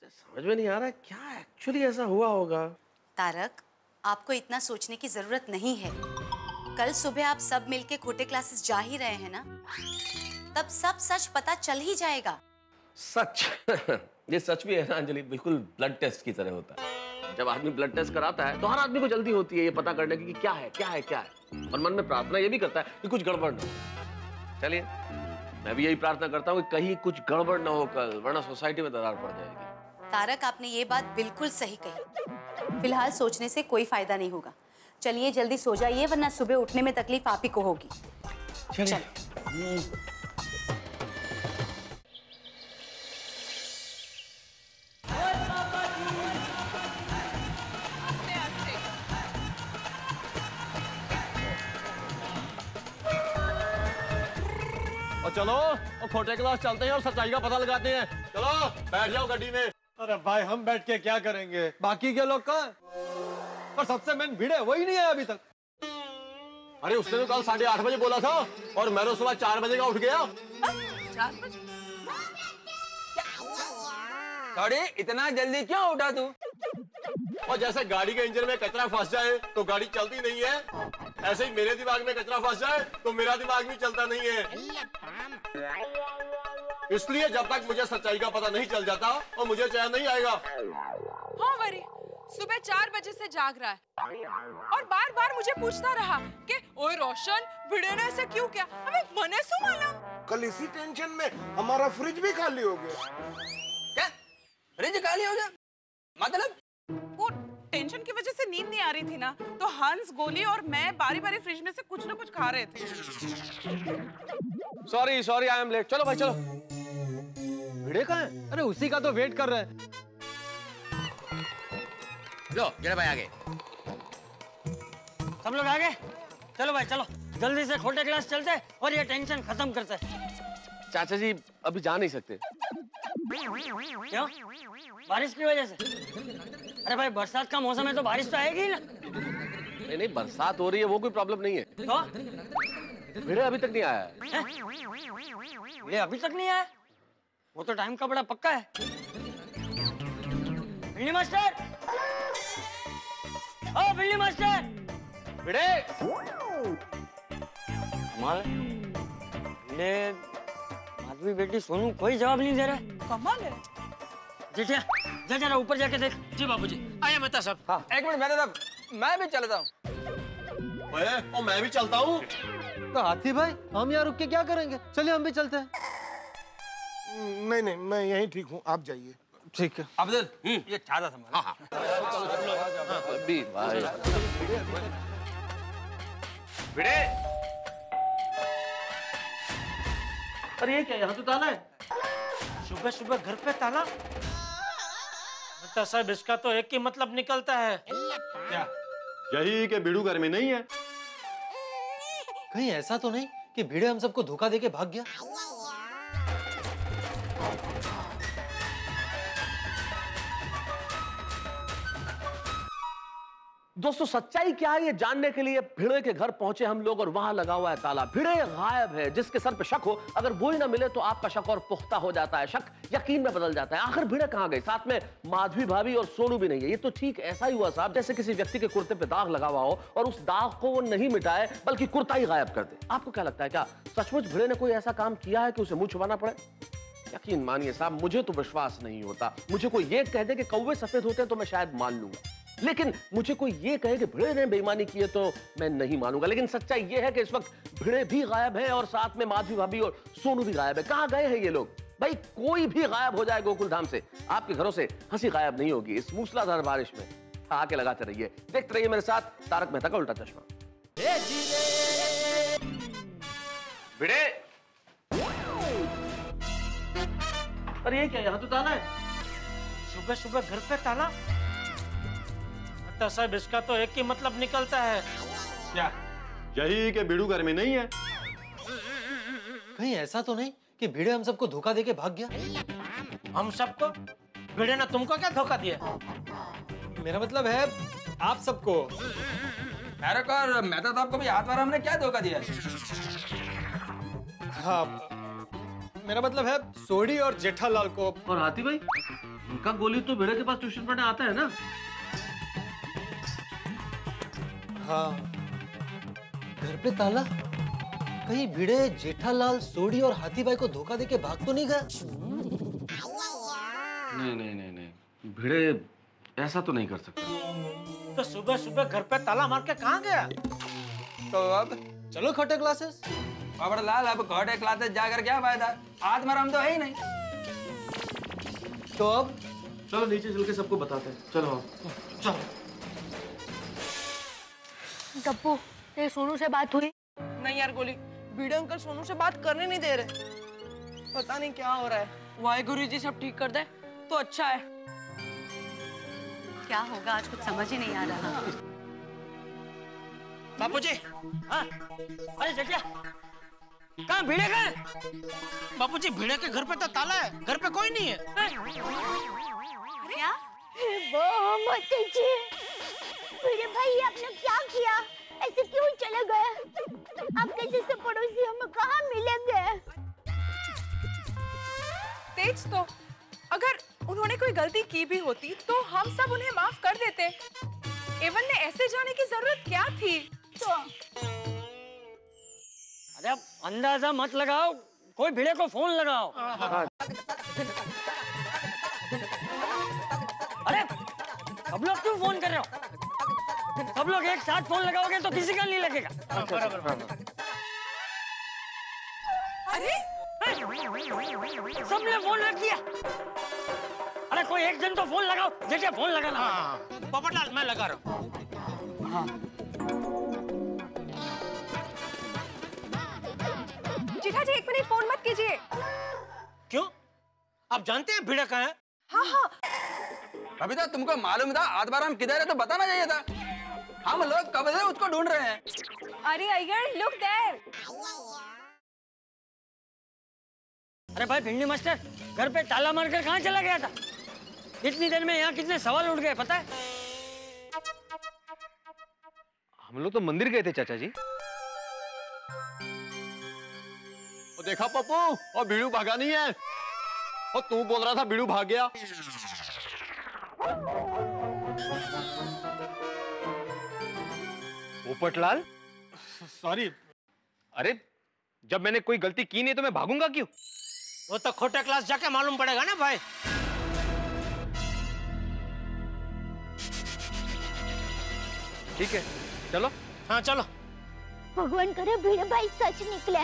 समझ में नहीं आ रहा है क्या एक्चुअली ऐसा हुआ होगा।
तारक, आपको इतना सोचने की जरूरत नहीं है। कल सुबह आप सब मिलके खोटे क्लासेस जा ही रहे हैं ना, तब सब सच पता चल ही जाएगा।
सच? ये सच भी है ना अंजलि, बिल्कुल ब्लड टेस्ट की तरह होता है। जब आदमी ब्लड टेस्ट कराता है तो हर आदमी को जल्दी होती है ये पता करने की कि क्या है क्या है क्या है, और मन में प्रार्थना ये भी करता है कि कुछ गड़बड़ न हो। चलिए, मैं भी यही प्रार्थना करता हूँ कि कहीं कुछ गड़बड़ न हो कल, वरना सोसाइटी में दरार पड़ जाएगी।
तारक, आपने ये बात बिल्कुल सही कही। फिलहाल सोचने से कोई फायदा नहीं होगा। चलिए जल्दी सो जाइए, वरना सुबह उठने में तकलीफ आप ही को होगी। चल।
और चलो, और खोटे क्लास चलते हैं और सच्चाई का पता लगाते हैं। चलो बैठ जाओ गाड़ी में।
अरे भाई, हम बैठ के क्या करेंगे? बाकी के लोग कहाँ? पर सबसे मेन भिड़े वही नहीं है अभी तक।
अरे उसने तो कल 8:30 बजे बोला था, और मैं तो सुबह 4 बजे का उठ गया।
4 बजे?
सॉरी, इतना जल्दी क्यों उठा तू?
और जैसे गाड़ी के इंजन में कचरा फंस जाए तो गाड़ी चलती नहीं है, ऐसे ही मेरे दिमाग में कचरा फंस जाए तो मेरा दिमाग भी चलता नहीं है। इसलिए जब तक मुझे सच्चाई का पता नहीं चल जाता और मुझे चैन नहीं आएगा।
हाँ वरी, सुबह 4 बजे से जाग रहा है और बार बार मुझे पूछता रहा कि ओए रोशन भिड़े ने ऐसा क्यों किया। अबे मने सु मालूम।
कल इसी टेंशन में हमारा फ्रिज भी खाली हो गया।
क्या फ्रिज खाली हो गया? मतलब
वो टेंशन की वजह से नींद नहीं आ रही थी ना, तो हंस, गोली और मैं बारी बारी फ्रिज में से कुछ ना कुछ खा रहे थे।
Sorry I am late. चलो भाई चलो।
भिड़े कहाँ है? अरे उसी का तो वेट कर रहे हैं।
लो भिड़े भाई आगे।
सब लोग आगे चलो भाई चलो, जल्दी से खोटे क्लास चलते और ये टेंशन खत्म करते।
चाचा जी अभी जा नहीं सकते।
क्यों? बारिश की वजह से? अरे भाई बरसात का मौसम है तो बारिश तो आएगी ही ना।
नहीं बरसात हो रही है वो कोई प्रॉब्लम नहीं है।
तो
भिड़े अभी तक नहीं आया है।
भिड़े अभी तक नहीं आया? वो तो टाइम का बड़ा पक्का है। बिल्ली मास्टर, ओ बिल्ली मास्टर।
भिड़े
कमाल है, भिड़े माधवी बेटी सोनू कोई जवाब नहीं दे रहा।
कमाल है।
जेठिया जा जरा ऊपर जाके देख। जी बाबूजी।
आया मेहता साहब।
हाँ।
एक मिनट मेहता साहब, मैं भी चलता हूँ।
और मैं भी चलता हूँ।
तो हाथी भाई हम यहाँ रुक के क्या करेंगे? चलिए हम भी चलते हैं।
नहीं मैं यहीं ठीक हूँ, आप जाइए।
ठीक है।
अब्दुल ये छाता संभाल। हाँ
अभी भाई
भिड़े
अरे ये क्या, यहाँ तो ताला है। सुबह सुबह घर पे ताला? साहब इसका तो एक ही मतलब निकलता है।
क्या? यही कि भिड़ू घर में नहीं है।
कहीं ऐसा तो नहीं कि भिड़े हम सबको धोखा देके भाग गया?
दोस्तों सच्चाई क्या है ये जानने के लिए भिड़े के घर पहुंचे हम लोग और वहां लगा हुआ है ताला। भिड़े गायब है। जिसके सर पे शक हो अगर वो ही ना मिले तो आपका शक और पुख्ता हो जाता है, शक यकीन में बदल जाता है। आखिर भिड़े कहां गए? साथ में माधवी भाभी और सोनू भी नहीं है। ये तो ठीक ऐसा ही हुआ साहब जैसे किसी व्यक्ति के कुर्ते पे दाग लगा हुआ हो और उस दाग को वो नहीं मिटाए बल्कि कुर्ता ही गायब कर दे। आपको क्या लगता है, क्या सचमुच भिड़े ने कोई ऐसा काम किया है कि उसे मुंह छुपाना पड़े? यकीन मानिए साहब मुझे तो विश्वास नहीं होता। मुझे कोई ये कह दे कि कौवे सफेद होते हैं तो मैं शायद मान लूंगा, लेकिन मुझे कोई ये कहे कि भिड़े ने बेईमानी की है तो मैं नहीं मानूंगा। लेकिन सच्चाई ये है कि इस वक्त भिड़े भी गायब है और साथ में माधवी भाभी और सोनू भी गायब है। कहां गए हैं ये लोग? भाई कोई भी गायब हो जाए गोकुल धाम से आपके घरों से हंसी गायब नहीं होगी इस मूसलाधार बारिश में। आके लगाते रहिए, देखते रहिए मेरे साथ तारक मेहता का उल्टा चश्मा।
भिड़े
अरे ये क्या, यहाँ तो ताला है। सुबह सुबह घर पे ताला? साहब इसका तो एक ही मतलब निकलता है।
क्या? यही कि भिड़ू घर में नहीं है।
कहीं ऐसा तो नहीं कि भिड़े हम सबको धोखा देके भाग गया?
हम सबको? भिड़े ने तुमको क्या धोखा दिया?
मेरा मतलब है आप सबको।
अरे कर मेहता साहब को भी हाथ मारा हमने क्या धोखा दिया?
हाँ मेरा मतलब है सोडी और जेठालाल को।
और हाथी भाई उनका गोली तो भिड़े के पास ट्यूशन पढ़ने आता है ना?
हाँ घर पे ताला? कहीं भिड़े जेठालाल, सोडी और हाथी भाई को धोखा देके भाग तो नहीं गया?
नहीं भिड़े ऐसा तो नहीं कर सकता।
तो सुबह सुबह घर पे ताला मार के कहाँ गया?
तो अब
चलो खोटे क्लासेस।
बाबड़ लाल अब खोटे क्लासेस जाकर क्या फायदा? हाथ मारा हम तो है ही नहीं।
तो अब
चलो नीचे चल के सबको बताते हैं। चलो
चलो।
टप्पू तेरे सोनू से बात हुई?
नहीं यार गोली, भिड़े अंकल सोनू से बात करने नहीं दे रहे। पता नहीं क्या हो रहा है। वाहेगुरु जी सब ठीक कर दे तो अच्छा है।
क्या होगा आज कुछ समझ ही नहीं आ रहा।
बापूजी।
हाँ अरे जेठिया कहाँ भिड़े गए?
बापूजी भिड़े के घर पे तो ताला है, घर पे कोई नहीं है।
क्या?
भिड़े भाई आपने क्या किया? ऐसे क्यों चले गए? आपके जैसे पड़ोसी हमें कहाँ मिलेंगे?
तेज तो अगर उन्होंने कोई गलती की भी होती तो हम सब उन्हें माफ कर देते। एवन ने ऐसे जाने की जरूरत क्या थी? तो
अरे अब अंदाजा मत लगाओ, कोई भिड़े को फोन लगाओ। अरे अब लोग क्यों फोन कर रहे हो? सब लोग एक साथ फोन लगाओगे तो किसी का नहीं लगेगा।
अरे
सबने फोन रख दिया। अरे कोई एक जन तो फोन लगाओ। देखिए फोन लगाना।
पोपटलाल मैं लगा रहा हूँ।
हाँ।
जेठा जी 1 मिनट फोन मत कीजिए।
क्यों? आप जानते हैं भिड़ा कहाँ है?
हाँ हाँ।
अभी तक तुमको मालूम था आज बार हम किधर है तो बताना चाहिए था। हम लोग कब से उसको ढूंढ रहे हैं।
अरे अय्यर लुक देयर।
अरे भाई भिंडी मास्टर घर पे ताला मारकर कहाँ चला गया था? इतनी देर में यहाँ कितने सवाल उठ गए पता है?
हम लोग तो मंदिर गए थे चाचा जी।
और देखा पप्पू, और बीड़ू भागा नहीं है। और तू बोल रहा था बीड़ू भाग गया।
पोपटलाल
सॉरी।
अरे जब मैंने कोई गलती की नहीं तो मैं भागूंगा क्यों?
वो तो खोटे क्लास जाके मालूम पड़ेगा ना भाई।
ठीक है चलो।
हाँ चलो।
भगवान करे भिड़े भाई सच निकले।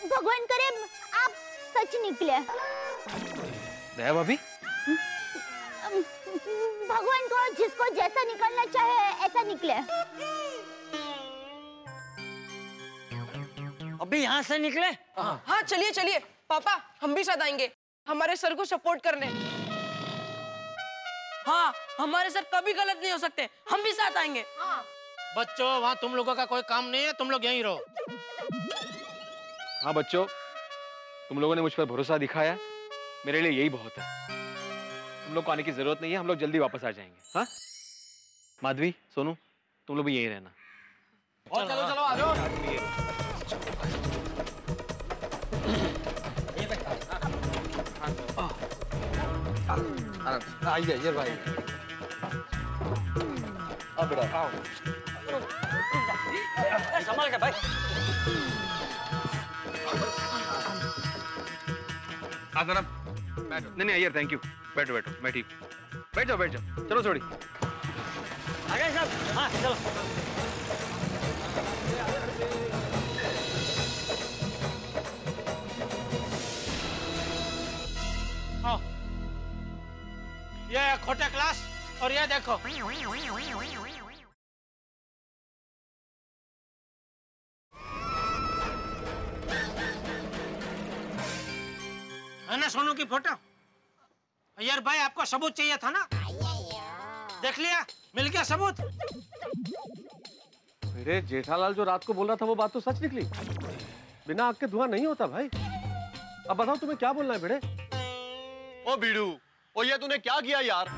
भगवान करे आप सच निकले।
दया भाभी
भगवान को जिसको जैसा निकलना चाहे ऐसा निकले।
अभी यहाँ से निकले?
हाँ चलिए चलिए पापा, हम भी साथ आएंगे हमारे सर को सपोर्ट करने। हाँ हमारे सर कभी गलत नहीं हो सकते, हम भी साथ आएंगे।
बच्चों वहाँ तुम लोगों का कोई काम नहीं है, तुम लोग यहीं रहो।
हाँ बच्चों, तुम लोगों ने मुझ पर भरोसा दिखाया, मेरे लिए यही बहुत है। तुम लोग को आने की जरूरत नहीं है, हम लोग जल्दी वापस आ जाएंगे। हाँ माधवी, सोनू, तुम लोग भी यहीं रहना।
और चलो चलो आ जाओ।
आइए भाई। अब बेटा आओ।
संभाल के भाई।
जरा नहीं अय्यर थैंक यू। बैठो बैठो, मैं ठीक। बैठ जाओ बैठ जाओ। चलो छोड़ी
आ गए सब। हाँ चलो।
आओ। ये है खोटे क्लास और ये देखो। है ना सोनू की फोटो? यार भाई आपको सबूत चाहिए था ना? देख लिया, मिल गया सबूत।
मेरे जेठालाल जो रात को बोल रहा था वो बात तो सच निकली। बिना आग के धुआं नहीं होता भाई। अब बताओ तुम्हें क्या बोलना है भिड़े?
ओ बीड़ू, ओ ये तूने क्या किया यार?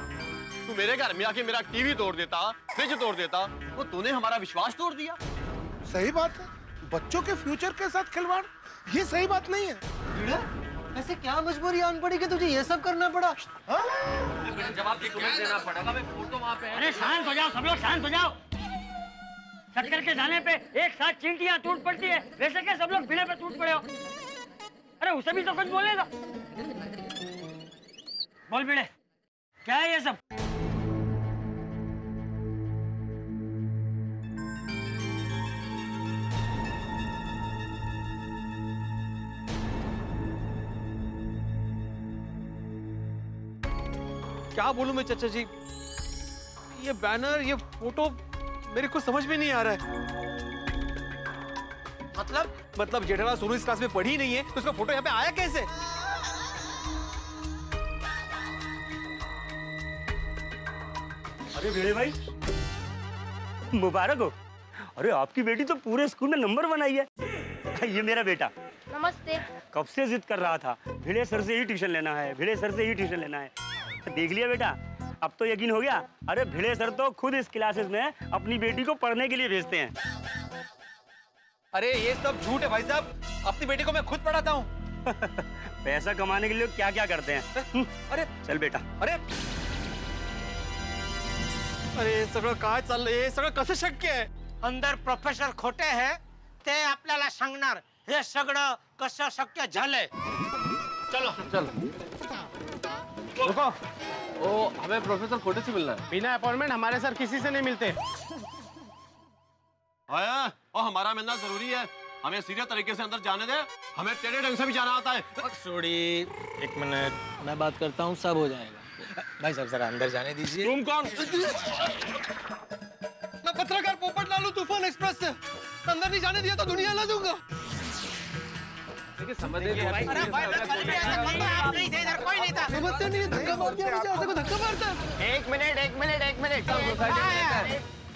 तू मेरे घर में आके मेरा टीवी तोड़ देता, फ्रिज तोड़ देता, वो तूने हमारा विश्वास तोड़ दिया।
सही बात है, बच्चों के फ्यूचर के साथ खिलवाड़, ये सही बात नहीं है।
ऐसे क्या मजबूरी आन पड़ी कि तुझे ये सब करना पड़ा?
जवाब तुम्हें देना पड़ेगा। फोटो वहाँ पे है।
अरे शांत हो जाओ सब लोग, शांत हो जाओ। चक्कर के जाने पे एक साथ चींटियां टूट पड़ती है, वैसे क्या सब लोग भिड़े पे टूट पड़े हो? अरे उसे भी तो कुछ बोलेगा। बोल भिड़े, क्या है ये सब?
क्या बोलूं मैं चाचा जी? ये बैनर, ये फोटो मेरे को समझ में नहीं आ रहा है। मतलब जेठालाल सोनू इस क्लास में पढ़ी नहीं है तो उसका फोटो यहाँ पे आया कैसे?
अरे भिड़े भाई मुबारक हो। अरे आपकी बेटी तो पूरे स्कूल में नंबर 1 आई है। ये मेरा बेटा।
नमस्ते।
कब से जिद कर रहा था भिड़े सर से ही ट्यूशन लेना है, भिड़े सर से ही ट्यूशन लेना है। देख लिया बेटा, अब तो यकीन हो गया। अरे भिड़े सर तो खुद इस क्लासेस में अपनी बेटी को पढ़ने के लिए भेजते हैं।
अरे ये सब झूठ है भाई साहब, अपनी बेटी को मैं खुद पढ़ाता हूँ।
पैसा कमाने के लिए क्या क्या करते हैं।
अरे
चल बेटा।
अरे सगळं काय चाललंय? हे सगळं कसं शक्य आहे?
अंदर प्रोफेसर खोटे है ते आपल्याला सांगणार हे सगळं कसं शक्य झालंय। चलो
चल
रुको। ओ, हमें प्रोफेसर खोटे से मिलना है।
बिना अपॉइंटमेंट हमारे सर किसी से नहीं मिलते।
आया, और हमारा मिलना जरूरी है। हमें सीधे तरीके से अंदर जाने दे। हमें टेढ़े ढंग से भी जाना आता है।
सॉरी, एक मिनट मैं बात करता हूँ, सब हो जाएगा। भाई साहब जरा अंदर जाने दीजिए।
तुम कौन?
मैं पत्रकार पोपट लालू तूफान एक्सप्रेस से। अंदर नहीं जाने दिया तो दुनिया ला दूंगा।
समझ नहीं भाई।
अरे भाई आप नहीं थे इधर, कोई नहीं था। समझते नहीं, धक्का मार दिया मुझे, ऐसे को धक्का मारता है।
एक मिनट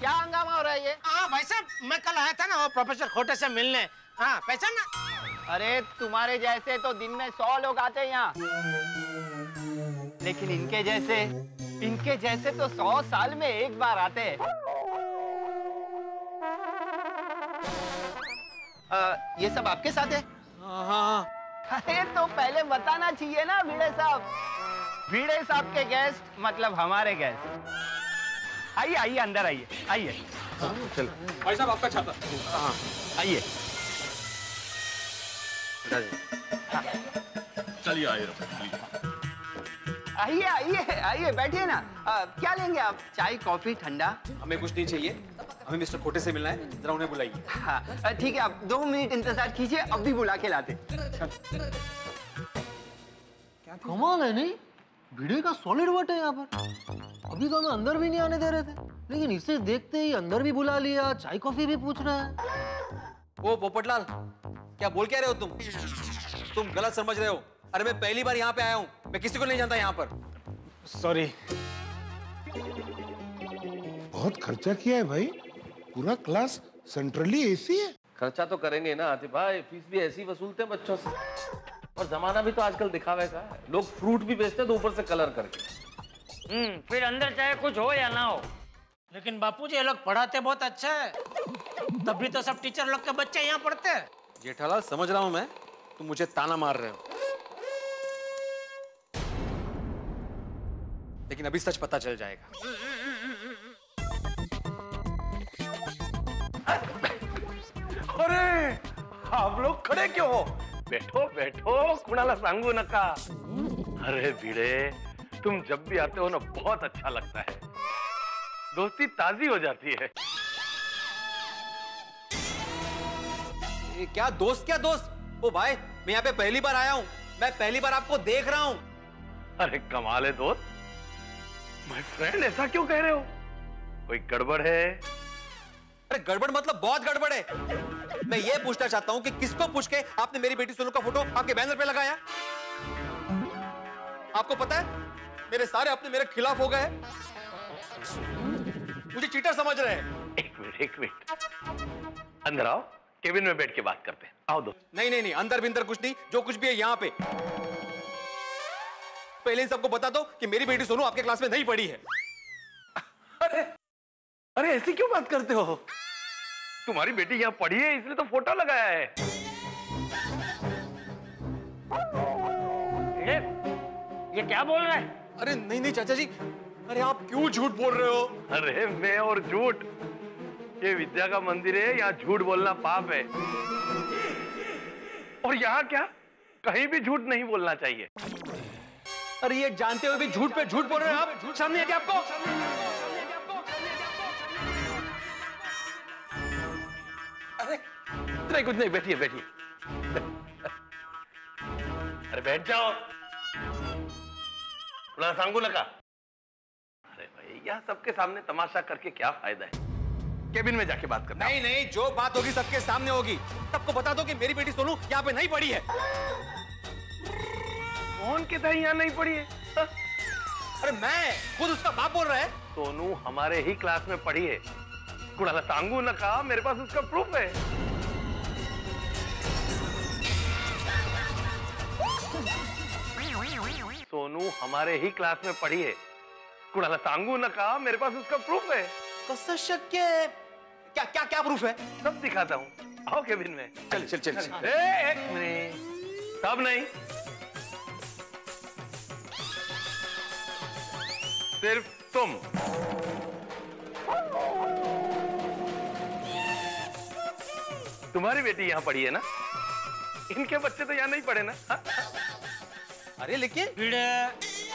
क्या हंगामा हो रहा है ये?
हाँ भाई साहब, मैं कल आया था ना वो प्रोफेसर खोटे से मिलने। हाँ पहचान ना?
अरे तुम्हारे जैसे तो दिन में 100 लोग आते हैं यहाँ, लेकिन इनके जैसे तो 100 साल में एक बार आते हैं। ये सब आपके साथ है?
हाँ।
अरे तो पहले बताना चाहिए ना भिड़े साहब। भिड़े साहब के गेस्ट मतलब हमारे गेस्ट। आइए आइए अंदर आइए, आइए।
चल
भाई साहब आपका छाता।
हाँ आइए।
चलिए आइए।
आइए आइए आइए बैठिए ना। क्या लेंगे आप? चाय कॉफी ठंडा?
हमें कुछ नहीं चाहिए, हमें मिस्टर खोटे से मिलना है। जरा उन्हें बुलाइए।
हाँ ठीक है, आप 2 मिनट इंतजार कीजिए, अभी बुला के लाते।
कमाल है नहीं, भिड़े का सॉलिड वर्ड है यहाँ पर। अभी तो हमें अंदर भी नहीं आने दे रहे थे, लेकिन इसे देखते ही अंदर भी बुला लिया, चाय कॉफी भी पूछ रहा है।
ओ पोपटलाल, क्या बोल क्या रहे हो तुम गलत समझ रहे हो। अरे मैं पहली बार यहाँ पे आया हूँ, मैं किसी को नहीं जानता यहाँ पर।
सॉरी।
बहुत खर्चा किया है भाई, पूरा क्लास सेंट्रली एसी है।
खर्चा तो करेंगे ना आतिफ भाई, फीस भी ऐसी वसूलते हैं बच्चों से। और जमाना भी तो आजकल दिखावे का है, लोग फ्रूट भी बेचते हैं तो ऊपर से कलर करके।
फिर अंदर चाहे कुछ हो या ना हो।
लेकिन बापूजी ये लोग पढ़ाते बहुत अच्छा है, तभी तो सब टीचर लोग के बच्चे यहाँ पढ़ते हैं।
जेठालाल समझ रहा हूँ मैं, तुम मुझे ताना मार रहे हो, लेकिन अभी सच पता चल जाएगा।
अरे आप लोग खड़े क्यों हो? बैठो बैठो, कुणाला सांगू नका। अरे भिड़े, तुम जब भी आते हो ना बहुत अच्छा लगता है, दोस्ती ताजी हो जाती है।
क्या दोस्त? ओ भाई, मैं यहाँ पे पहली बार आया हूँ, मैं पहली बार आपको देख रहा हूँ।
अरे कमाल है दोस्त, माय फ्रेंड, ऐसा क्यों कह रहे हो? कोई गड़बड़ है?
अरे गड़बड़ मतलब बहुत गड़बड़ है। मैं ये पूछना चाहता हूँ कि किसको पूछ के आपने मेरी बेटी सोनू का फोटो आपके बैनर पे लगाया? आपको पता है मेरे सारे अपने मेरे खिलाफ हो गए, मुझे चीटर समझ रहे हैं।
एक मिनट, अंदर आओ, केबिन में बैठ के बात करते हैं। आओ दोस्त।
नहीं, अंदर बिंदर कुछ नहीं, जो कुछ भी है यहाँ पे पहले इन सबको बता दो कि मेरी बेटी सोनू आपके क्लास में नहीं पढ़ी है।
अरे ऐसी क्यों बात करते हो? तुम्हारी बेटी यहाँ पढ़ी है इसलिए तो फोटो लगाया है।
ये क्या बोल रहा है?
अरे नहीं चाचा जी, अरे आप क्यों झूठ बोल रहे हो?
अरे मैं और झूठ, ये विद्या का मंदिर है, यहाँ झूठ बोलना पाप है। और यहाँ क्या, कहीं भी झूठ नहीं बोलना चाहिए।
अरे ये जानते हुए भी झूठ पे झूठ बोल रहे हैं आप। झूठ सामने है क्या आपको?
नहीं कुछ नहीं, बैठिए बैठिए। अरे बैठ जाओ, थोड़ा सांगू लगा। अरे भाई यहाँ सबके सामने तमाशा करके क्या फायदा है, केबिन में जाके बात करना।
नहीं, जो बात होगी सबके सामने होगी। सबको बता दो कि मेरी बेटी सोनू यहाँ पे नहीं पढ़ी है।
कौन कहता है यहाँ नहीं पढ़ी है?
अरे मैं खुद उसका बाप बोल रहा है।
सोनू हमारे ही क्लास में पढ़ी है, कुणाला सांगू न कहा, मेरे पास उसका प्रूफ है। सोनू हमारे ही क्लास में पढ़ी है, कुणाला सांगू न कहा, मेरे पास उसका प्रूफ है।
कसम शक्य है। क्या प्रूफ है?
सब दिखाता हूँ, आओ केबिन में।
चल।
एक मिनट, सब नहीं, सिर्फ तुम। तुम्हारी बेटी यहाँ पढ़ी है ना, इनके बच्चे तो यहाँ नहीं पढ़े ना? हा?
अरे लेकिन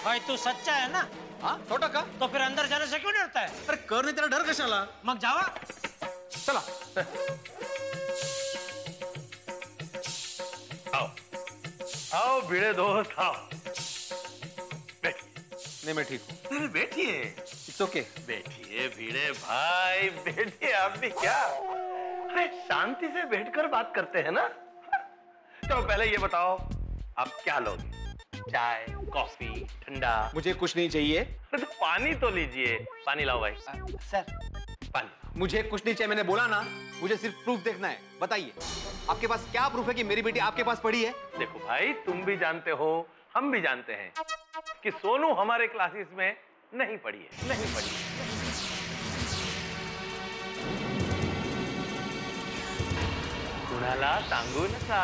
भाई तू सच्चा है ना?
हाँ 100%।
तो फिर अंदर जाने से क्यों डरता है?
अरे करने तेरा डर कशाला?
मग जावा।
चला।
आओ आओ भिड़े दोस्त आओ।
नहीं मैं ठीक हूँ।
अरे बैठिए।
It's okay.
बैठिए भिड़े भाई बैठिए। आप भी क्या, अरे शांति से बैठकर बात करते हैं ना। चलो पहले ये बताओ आप क्या लोगे? चाय, कॉफी, ठंडा?
मुझे कुछ नहीं चाहिए।
अरे तो पानी तो लीजिए। पानी लाओ भाई।
सर
पानी।
मुझे कुछ नहीं चाहिए, मैंने बोला ना। मुझे सिर्फ प्रूफ देखना है। बताइए आपके पास क्या प्रूफ है कि मेरी बेटी आपके पास पढ़ी है?
देखो भाई तुम भी जानते हो हम भी जानते हैं कि सोनू हमारे क्लासेस में नहीं पढ़ी है, नहीं पढ़ी है। कुणाला सांगू नका।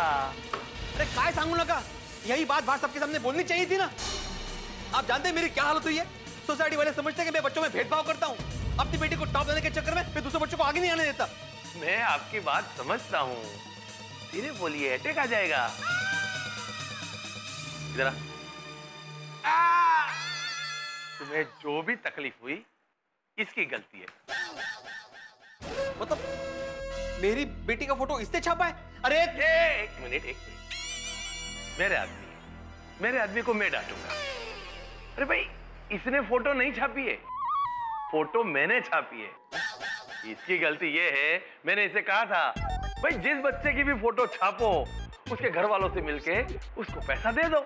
अरे काय सांगू नका? यही बात बाहर सबके सामने बोलनी चाहिए थी ना। आप जानते हैं मेरी क्या हालत हुई है? सोसाइटी वाले समझते हैं कि मैं बच्चों में भेदभाव करता हूँ। अपनी बेटी को टॉप देने के चक्कर में मैं दूसरे बच्चों को आगे नहीं आने देता।
मैं आपकी बात समझता हूँ, धीरे बोलिए अटैक आ जाएगा। इधर आ। तुम्हें जो भी तकलीफ हुई इसकी गलती है।
मतलब मेरी बेटी का फोटो इससे छापा है? अरे
एक मिनट। मेरे आदमी को मैं डांटूंगा। अरे भाई इसने फोटो नहीं छापी है, फोटो मैंने छापी है। इसकी गलती ये है मैंने इसे कहा था भाई जिस बच्चे की भी फोटो छापो उसके घर वालों से मिलके उसको पैसा दे दो।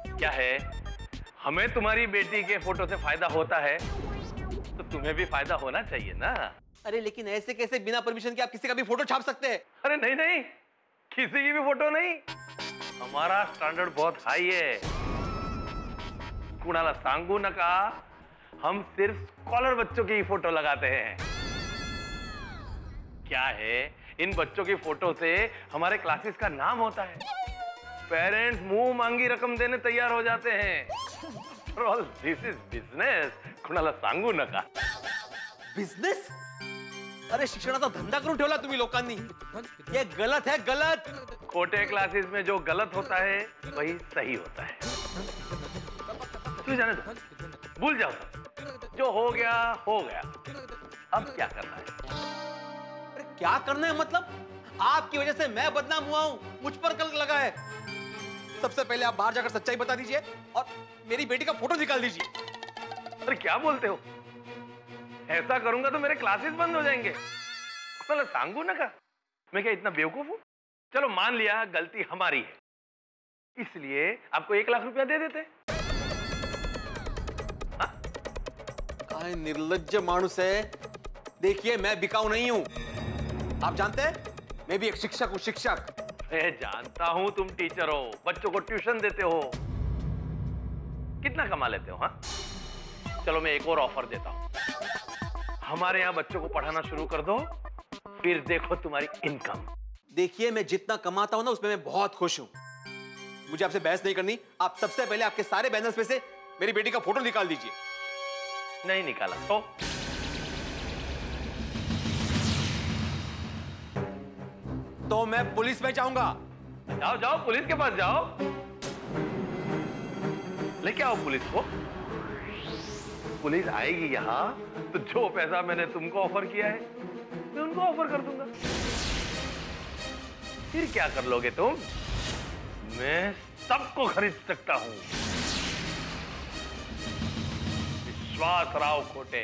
क्या है, हमें तुम्हारी बेटी के फोटो से फायदा होता है तो तुम्हें भी फायदा होना चाहिए ना।
अरे लेकिन ऐसे कैसे बिना परमिशन के आप किसी का भी फोटो छाप सकते हैं?
अरे नहीं किसी की भी फोटो नहीं, हमारा स्टैंडर्ड बहुत हाई है। कुणाला सांगू नका, हम सिर्फ स्कॉलर बच्चों की फोटो लगाते हैं। क्या है, इन बच्चों की फोटो से हमारे क्लासेस का नाम होता है। पेरेंट्स मुंह मांगी रकम देने तैयार हो जाते हैं। This is business. कुणाला सांगू नका।
बिजनेस? अरे शिक्षणाचा धंदा करून ठेवला तुम्ही लोकांनी। ये गलत है, गलत।
छोटे क्लासेस में जो गलत होता है वही सही होता है। तू जाने दो, भूल जाओ, जो हो गया हो गया। अब क्या करना है?
अरे क्या करना है मतलब? आपकी वजह से मैं बदनाम हुआ हूं, मुझ पर कलंक लगा है। सबसे पहले आप बाहर जाकर सच्चाई बता दीजिए और मेरी बेटी का फोटो निकाल दीजिए।
अरे क्या बोलते हो? ऐसा करूंगा तो मेरे क्लासेस बंद हो जाएंगे। चलो सांगू ना का, मैं क्या इतना बेवकूफ हूं? चलो मान लिया गलती हमारी है, इसलिए आपको 1 लाख रुपया दे देते।
काय निर्लज्ज मानुस है। देखिए मैं बिकाऊ नहीं हूं, आप जानते हैं मैं भी एक शिक्षक हूं, शिक्षक।
मैं जानता हूं तुम टीचर हो, बच्चों को ट्यूशन देते हो। कितना कमा लेते हो? हाँ चलो मैं एक और ऑफर देता हूं, हमारे यहाँ बच्चों को पढ़ाना शुरू कर दो, फिर देखो तुम्हारी इनकम।
देखिए मैं जितना कमाता हूं ना उसमें मैं बहुत खुश हूं। मुझे आपसे बहस नहीं करनी। आप सबसे पहले आपके सारे बैलेंस में से मेरी बेटी का फोटो निकाल दीजिए।
नहीं निकाला
तो मैं पुलिस में जाऊंगा।
जाओ जाओ पुलिस के पास जाओ, लेके आओ पुलिस को। पुलिस आएगी यहाँ तो जो पैसा मैंने तुमको ऑफर किया है मैं उनको ऑफर कर दूंगा। फिर क्या कर लोगे तुम? मैं सबको खरीद सकता हूं। विश्वास राव खोटे,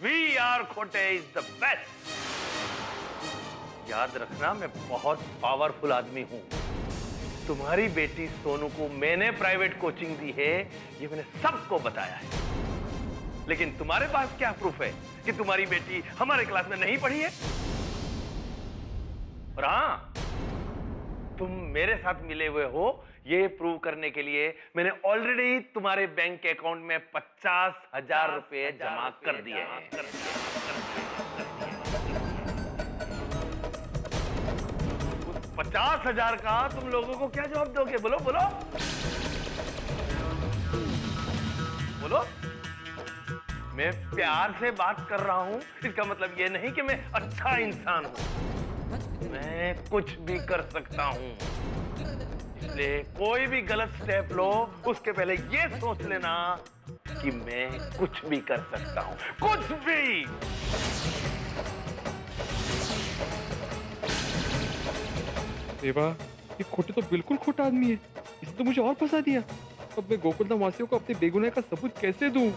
वी आर खोटे इज द बेस्ट। याद रखना मैं बहुत पावरफुल आदमी हूं। तुम्हारी बेटी सोनू को मैंने प्राइवेट कोचिंग दी है, ये मैंने सबको बताया है। लेकिन तुम्हारे पास क्या प्रूफ है कि तुम्हारी बेटी हमारे क्लास में नहीं पढ़ी है? और हाँ, तुम मेरे साथ मिले हुए हो ये प्रूव करने के लिए मैंने ऑलरेडी तुम्हारे बैंक के अकाउंट में 50,000 रुपए जमा कर दिए हैं। 50,000 का तुम लोगों को क्या जवाब दोगे? बोलो बोलो बोलो। मैं प्यार से बात कर रहा हूं, इसका मतलब ये नहीं कि मैं अच्छा इंसान हूं। मैं कुछ भी कर सकता हूं। इसलिए कोई भी गलत स्टेप लो उसके पहले ये सोच लेना कि मैं कुछ भी कर सकता हूं, कुछ भी।
देवा, ये खोटे तो बिल्कुल खोटा आदमी है। इसने तो मुझे और फंसा दिया। अब मैं गोकुलधाम वासियों को अपने बेगुनाह का सबूत कैसे दूं?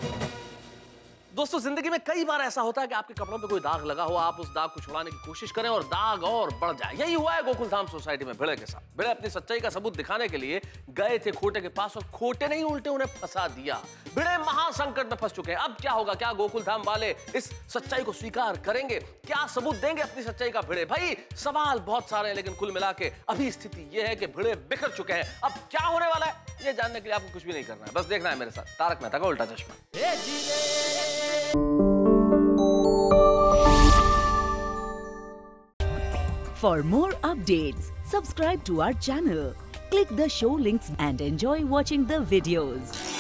दोस्तों, जिंदगी में कई बार ऐसा होता है कि आपके कपड़ों पे कोई दाग लगा हो, आप उस दाग को छुड़ाने की कोशिश करें और दाग और बढ़ जाए। यही हुआ है गोकुलधाम सोसाइटी में भिड़े के साथ। भिड़े अपनी सच्चाई का सबूत दिखाने के लिए गए थे खोटे के पास और खोटे नहीं उल्टे उन्हें फंसा दिया। भिड़े महासंकट में फंस चुके हैं। अब क्या होगा? क्या गोकुलधाम वाले इस सच्चाई को स्वीकार करेंगे? क्या सबूत देंगे अपनी सच्चाई का? भिड़े भाई, सवाल बहुत सारे हैं, लेकिन कुल मिला के अभी स्थिति यह है कि भिड़े बिखर चुके हैं। अब क्या होने वाला है ये जानने के लिए आपको कुछ भी नहीं करना है, बस देखना है मेरे साथ तारक मेहता का उल्टा चश्मा।
For more updates, subscribe to our channel, click the show links and enjoy watching the videos.